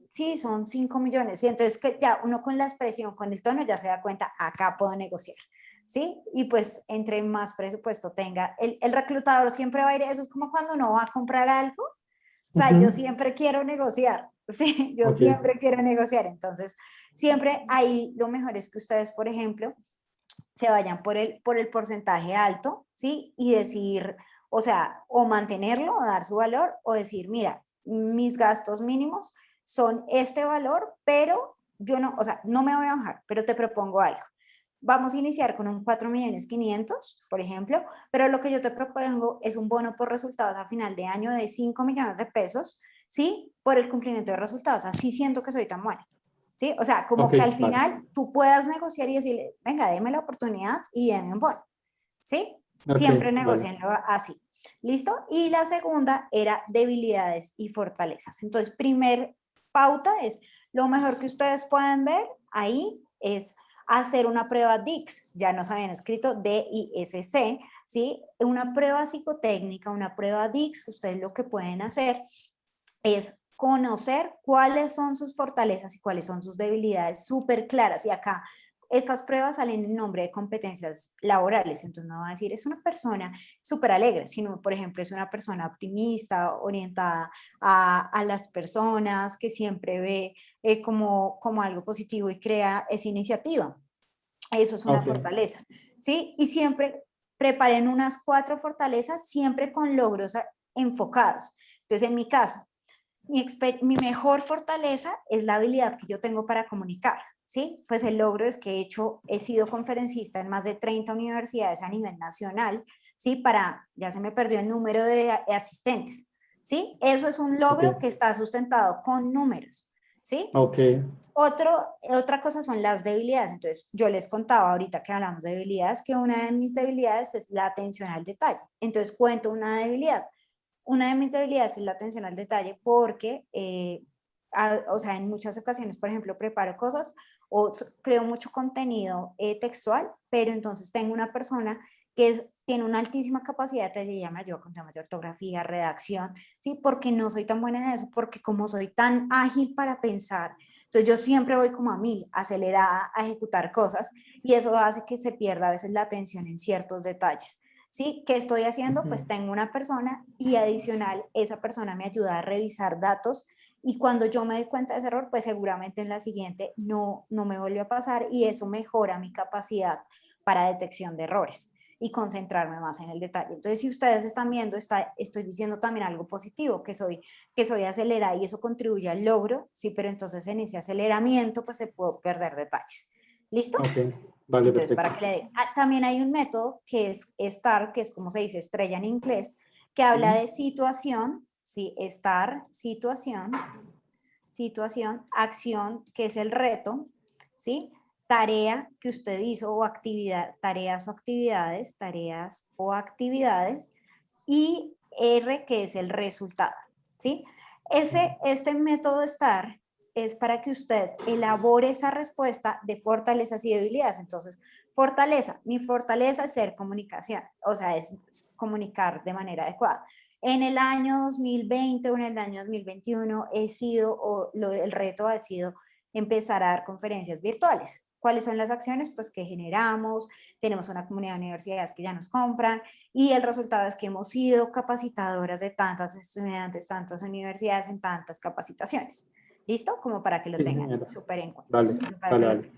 sí, son 5 millones, y entonces que ya uno con la expresión, con el tono, ya se da cuenta, acá puedo negociar, ¿sí? Y pues entre más presupuesto tenga, el reclutador siempre va a ir, eso es como cuando uno va a comprar algo, o sea, yo siempre quiero negociar, ¿sí? Yo Ok. siempre quiero negociar. Entonces, siempre ahí lo mejor es que ustedes, por ejemplo, se vayan por el porcentaje alto, ¿sí? Y decir, o sea, o mantenerlo, o dar su valor, o decir, mira, mis gastos mínimos son este valor, pero yo no, o sea, no me voy a bajar, pero te propongo algo. Vamos a iniciar con un 4.500.000, por ejemplo, pero lo que yo te propongo es un bono por resultados a final de año de 5 millones de pesos, ¿sí? Por el cumplimiento de resultados. Así siento que soy tan buena, ¿sí? O sea, como Ok, que al vale. final tú puedas negociar y decirle, venga, déme la oportunidad y déme un bono, ¿sí? Ok, Siempre vale. negocienlo así. ¿Listo? Y la segunda era debilidades y fortalezas. Entonces, primer pauta es, lo mejor que ustedes pueden ver ahí es hacer una prueba DISC, ya nos habían escrito DISC, ¿sí? Una prueba psicotécnica, una prueba DISC, ustedes lo que pueden hacer es conocer cuáles son sus fortalezas y cuáles son sus debilidades súper claras. Y acá estas pruebas salen en nombre de competencias laborales, entonces no va a decir es una persona súper alegre, sino por ejemplo es una persona optimista, orientada a las personas, que siempre ve como algo positivo y crea esa iniciativa. Eso es una Ok, fortaleza, ¿sí? Y siempre preparen unas 4 fortalezas, siempre con logros enfocados. Entonces, en mi caso, mi mejor fortaleza es la habilidad que yo tengo para comunicar, ¿sí? Pues el logro es que he sido conferencista en más de 30 universidades a nivel nacional, ¿sí? Ya se me perdió el número de asistentes, ¿sí? Eso es un logro ok. que está sustentado con números, ¿sí? Ok. Otra cosa son las debilidades. Entonces, yo les contaba ahorita que hablamos de debilidades, que una de mis debilidades es la atención al detalle. Entonces, cuento una debilidad. Una de mis debilidades es la atención al detalle porque, o sea, en muchas ocasiones, por ejemplo, preparo cosas o creo mucho contenido textual, pero entonces tengo una persona que tiene una altísima capacidad de detalle y ella me ayuda con temas de ortografía, redacción, ¿sí? Porque no soy tan buena en eso, porque como soy tan ágil para pensar, entonces yo siempre voy como a mí, acelerada a ejecutar cosas y eso hace que se pierda a veces la atención en ciertos detalles. ¿Sí? ¿Qué estoy haciendo? Pues tengo una persona y adicional esa persona me ayuda a revisar datos y cuando yo me doy cuenta de ese error, pues seguramente en la siguiente no me vuelve a pasar y eso mejora mi capacidad para detección de errores y concentrarme más en el detalle. Entonces, si ustedes están viendo, estoy diciendo también algo positivo, que soy acelerada y eso contribuye al logro, sí, pero entonces en ese aceleramiento pues se puede perder detalles. ¿Listo? Ok, vale, Entonces, perfecto. para que le den. También hay un método que es STAR, que es como se dice estrella en inglés, que habla de situación, ¿sí? STAR, situación, acción, que es el reto, ¿sí? Tarea que usted hizo o actividad, tareas o actividades, y R, que es el resultado, ¿sí? Este método STAR es para que usted elabore esa respuesta de fortalezas y debilidades. Entonces, fortaleza, mi fortaleza es ser comunicación, o sea, es comunicar de manera adecuada. En el año 2020 o en el año 2021 el reto ha sido empezar a dar conferencias virtuales. ¿Cuáles son las acciones? Pues que generamos, tenemos una comunidad de universidades que ya nos compran y el resultado es que hemos sido capacitadoras de tantas estudiantes, tantas universidades en tantas capacitaciones. ¿Listo? Como para que lo tengan súper en cuenta. Vale.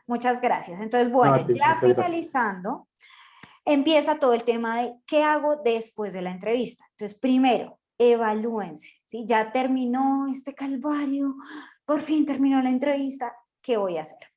Muchas gracias. Entonces, bueno, ya finalizando, empieza todo el tema de qué hago después de la entrevista. Entonces, primero, evalúense, ¿sí? Ya terminó este calvario, por fin terminó la entrevista, ¿qué voy a hacer?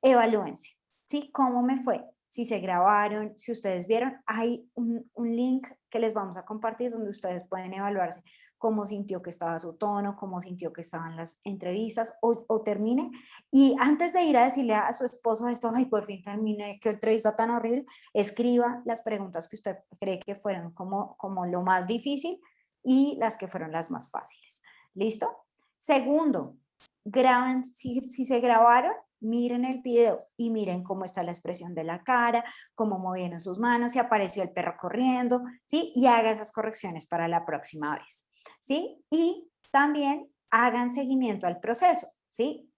Evalúense, ¿sí? ¿Cómo me fue? Si se grabaron, si ustedes vieron, hay un link que les vamos a compartir donde ustedes pueden evaluarse cómo sintió que estaba su tono, cómo sintió que estaban las entrevistas o termine. Y antes de ir a decirle a su esposo esto, ay, por fin terminé, qué entrevista tan horrible, escriba las preguntas que usted cree que fueron como lo más difícil y las que fueron las más fáciles. ¿Listo? Segundo, graben, si se grabaron, miren el video y miren cómo está la expresión de la cara, cómo movieron sus manos, si apareció el perro corriendo, ¿sí? Y haga esas correcciones para la próxima vez, ¿sí? Y también hagan seguimiento al proceso, ¿sí?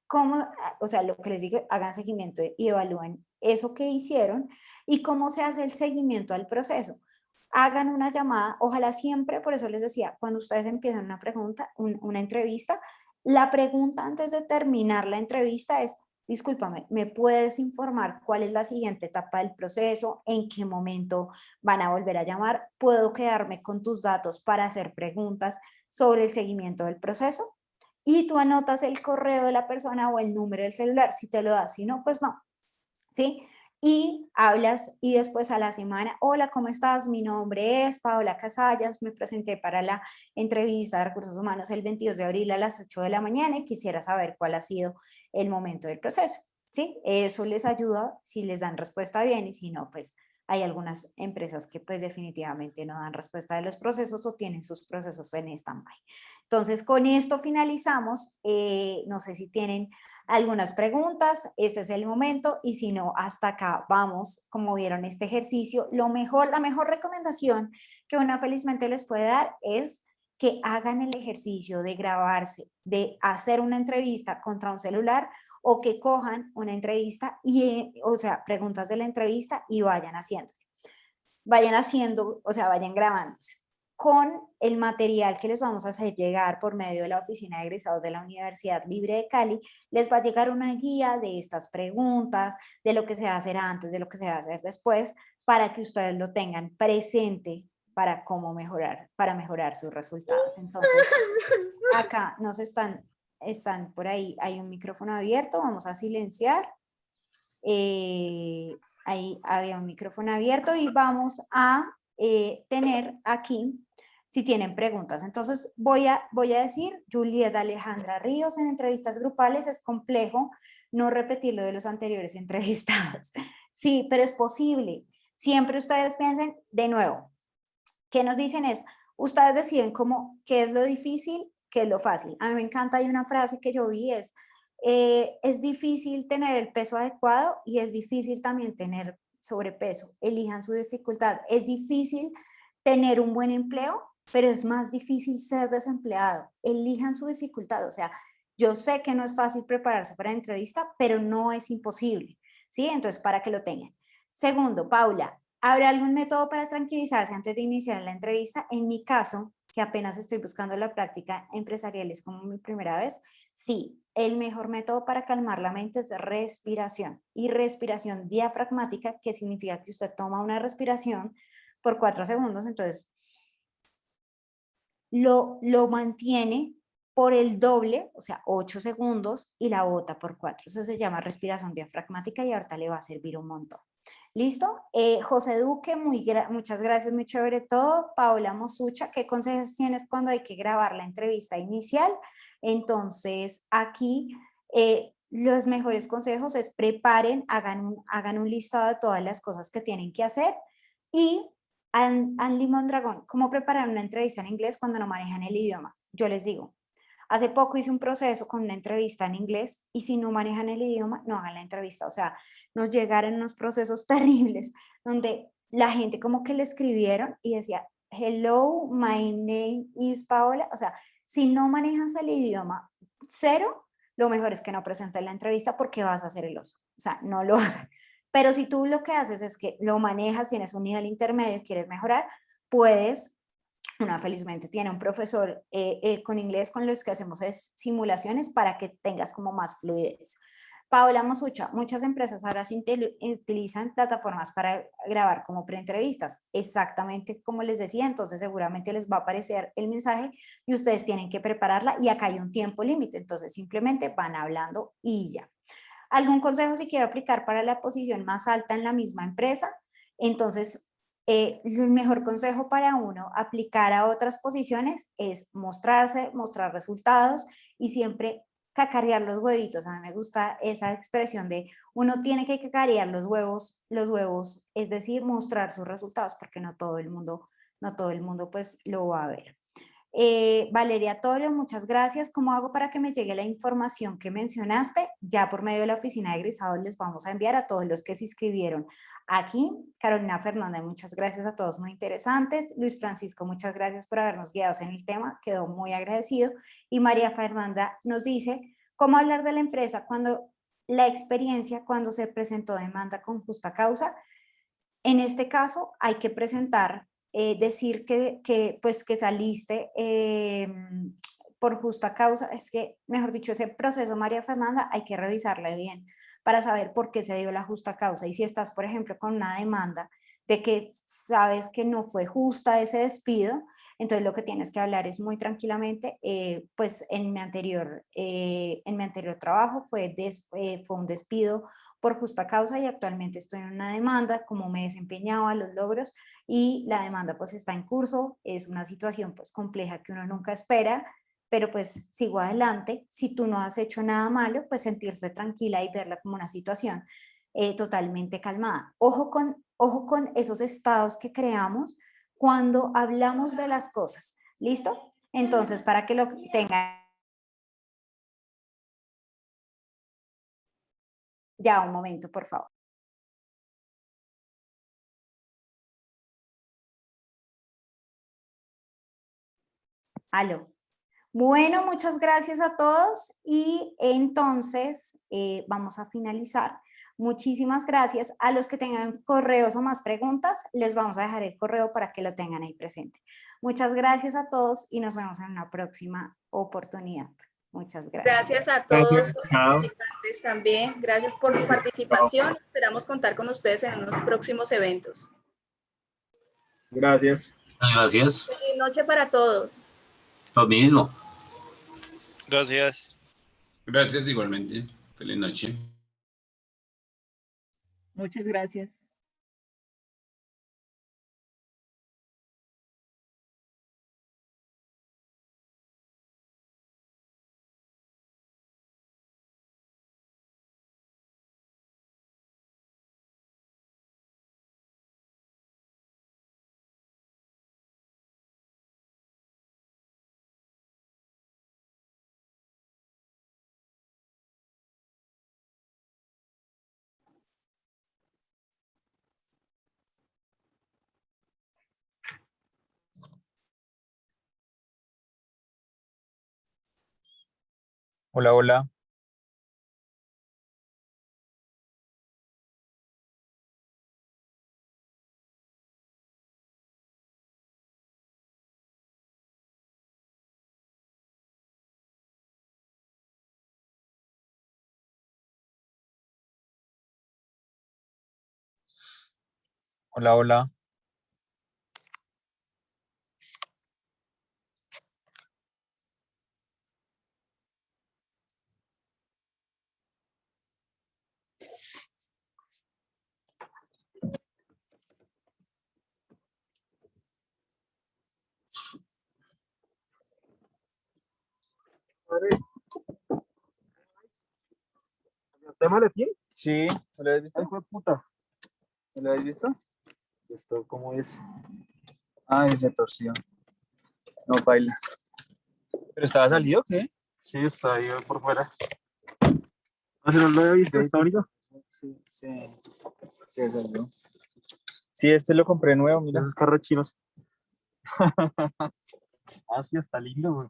O sea, lo que les digo, hagan seguimiento y evalúen eso que hicieron y cómo se hace el seguimiento al proceso. Hagan una llamada, ojalá siempre, por eso les decía, cuando ustedes empiezan una pregunta, una entrevista, la pregunta antes de terminar la entrevista es, discúlpame, ¿me puedes informar cuál es la siguiente etapa del proceso? ¿En qué momento van a volver a llamar? ¿Puedo quedarme con tus datos para hacer preguntas sobre el seguimiento del proceso? Y tú anotas el correo de la persona o el número del celular, si te lo das, si no, pues no, ¿sí? Y hablas y después a la semana, hola, ¿cómo estás? Mi nombre es Paola Casallas, me presenté para la entrevista de recursos humanos el 22 de abril a las 8 de la mañana y quisiera saber cuál ha sido el momento del proceso, ¿sí? Eso les ayuda si les dan respuesta bien y si no, pues hay algunas empresas que pues definitivamente no dan respuesta de los procesos o tienen sus procesos en stand-by. Entonces, con esto finalizamos. No sé si tienen algunas preguntas, ese es el momento y si no, hasta acá vamos, como vieron este ejercicio, la mejor recomendación que una felizmente les puede dar es que hagan el ejercicio de grabarse, de hacer una entrevista contra un celular o que cojan una entrevista o sea, preguntas de la entrevista y vayan haciendo, o sea, vayan grabándose con el material que les vamos a hacer llegar por medio de la Oficina de Egresados de la Universidad Libre de Cali. Les va a llegar una guía de estas preguntas, de lo que se va a hacer antes, de lo que se va a hacer después, para que ustedes lo tengan presente para cómo mejorar, para mejorar sus resultados. Entonces, acá están por ahí, hay un micrófono abierto, vamos a silenciar. Ahí había un micrófono abierto y vamos a tener aquí, si tienen preguntas. Entonces voy a decir, Julieta Alejandra Ríos, en entrevistas grupales es complejo no repetir lo de los anteriores entrevistados. Sí, pero es posible. Siempre ustedes piensen, de nuevo, ¿qué nos dicen? Es, ustedes deciden qué es lo difícil, qué es lo fácil. A mí me encanta, hay una frase que yo vi, es difícil tener el peso adecuado y es difícil también tener sobrepeso. Elijan su dificultad. Es difícil tener un buen empleo, pero es más difícil ser desempleado. Elijan su dificultad. O sea, yo sé que no es fácil prepararse para la entrevista, pero no es imposible, ¿sí? Entonces, para que lo tengan. Segundo, Paula, ¿habrá algún método para tranquilizarse antes de iniciar la entrevista? En mi caso, que apenas estoy buscando la práctica empresarial, es como mi primera vez, sí, el mejor método para calmar la mente es respiración y respiración diafragmática, que significa que usted toma una respiración por 4 segundos, entonces lo mantiene por el doble, o sea, 8 segundos y la bota por 4. Eso se llama respiración diafragmática y ahorita le va a servir un montón. ¿Listo? José Duque, muchas gracias, muy chévere todo. Paola Mosucha, ¿qué consejos tienes cuando hay que grabar la entrevista inicial? Entonces, aquí los mejores consejos es preparen, hagan un listado de todas las cosas que tienen que hacer. Y Andy Mondragón, ¿cómo preparar una entrevista en inglés cuando no manejan el idioma? Yo les digo, hace poco hice un proceso con una entrevista en inglés y si no manejan el idioma, no hagan la entrevista. O sea, nos llegaron unos procesos terribles donde la gente como que le escribieron y decía, hello, my name is Paola. O sea, si no manejas el idioma cero, lo mejor es que no presentes la entrevista porque vas a hacer el oso. O sea, no lo hagas. Pero si tú lo que haces es que lo manejas, tienes un nivel intermedio, quieres mejorar, puedes, una felizmente tiene un profesor con inglés con los que hacemos simulaciones para que tengas como más fluidez. Paola Mosucha, muchas empresas ahora utilizan plataformas para grabar como preentrevistas, exactamente como les decía, entonces seguramente les va a aparecer el mensaje y ustedes tienen que prepararla y acá hay un tiempo límite, entonces simplemente van hablando y ya. ¿Algún consejo si quiero aplicar para la posición más alta en la misma empresa? Entonces, el mejor consejo para uno aplicar a otras posiciones es mostrarse, mostrar resultados y siempre cacarear los huevitos. A mí me gusta esa expresión de uno tiene que cacarear los huevos, es decir, mostrar sus resultados porque no todo el mundo pues lo va a ver. Valeria Torio, muchas gracias. ¿Cómo hago para que me llegue la información que mencionaste? Ya por medio de la oficina de egresados les vamos a enviar a todos los que se inscribieron aquí. Carolina Fernanda, muchas gracias a todos, muy interesantes. Luis Francisco, muchas gracias por habernos guiado en el tema, quedó muy agradecido. Y María Fernanda nos dice, ¿cómo hablar de la empresa cuando la experiencia cuando se presentó demanda con justa causa? En este caso hay que presentar decir pues que saliste por justa causa, es que, mejor dicho, ese proceso, María Fernanda, hay que revisarla bien para saber por qué se dio la justa causa. Y si estás, por ejemplo, con una demanda de que sabes que no fue justa ese despido, entonces lo que tienes que hablar es muy tranquilamente, pues en mi anterior trabajo fue un despido por justa causa y actualmente estoy en una demanda, como me desempeñaba, los logros, y la demanda pues está en curso, es una situación pues compleja que uno nunca espera, pero pues sigo adelante. Si tú no has hecho nada malo, pues sentirse tranquila y verla como una situación totalmente calmada. Ojo con esos estados que creamos cuando hablamos de las cosas. ¿Listo? Entonces, para que lo tengan. Ya, un momento, por favor. Aló. Bueno, muchas gracias a todos y entonces vamos a finalizar. Muchísimas gracias. A los que tengan correos o más preguntas, les vamos a dejar el correo para que lo tengan ahí presente. Muchas gracias a todos y nos vemos en una próxima oportunidad. Muchas gracias. Gracias a todos los participantes también. Gracias por su participación. Esperamos contar con ustedes en unos próximos eventos. Gracias. Gracias. Feliz noche para todos. Lo mismo. Gracias. Gracias igualmente. Feliz noche. Muchas gracias. Hola, hola. Hola, hola. ¿Está maletín? Sí, ¿no lo habéis visto? Ay, hijo de puta. ¿No lo habéis visto? ¿Esto cómo es? Ay, se torció. No baila. ¿Pero estaba salido o qué? Sí, está ahí por fuera. No, si no lo había visto, Ok, está bonito. sí, salió. Sí, este lo compré nuevo, mira. Esos carros chinos. Ah, sí, está lindo, güey.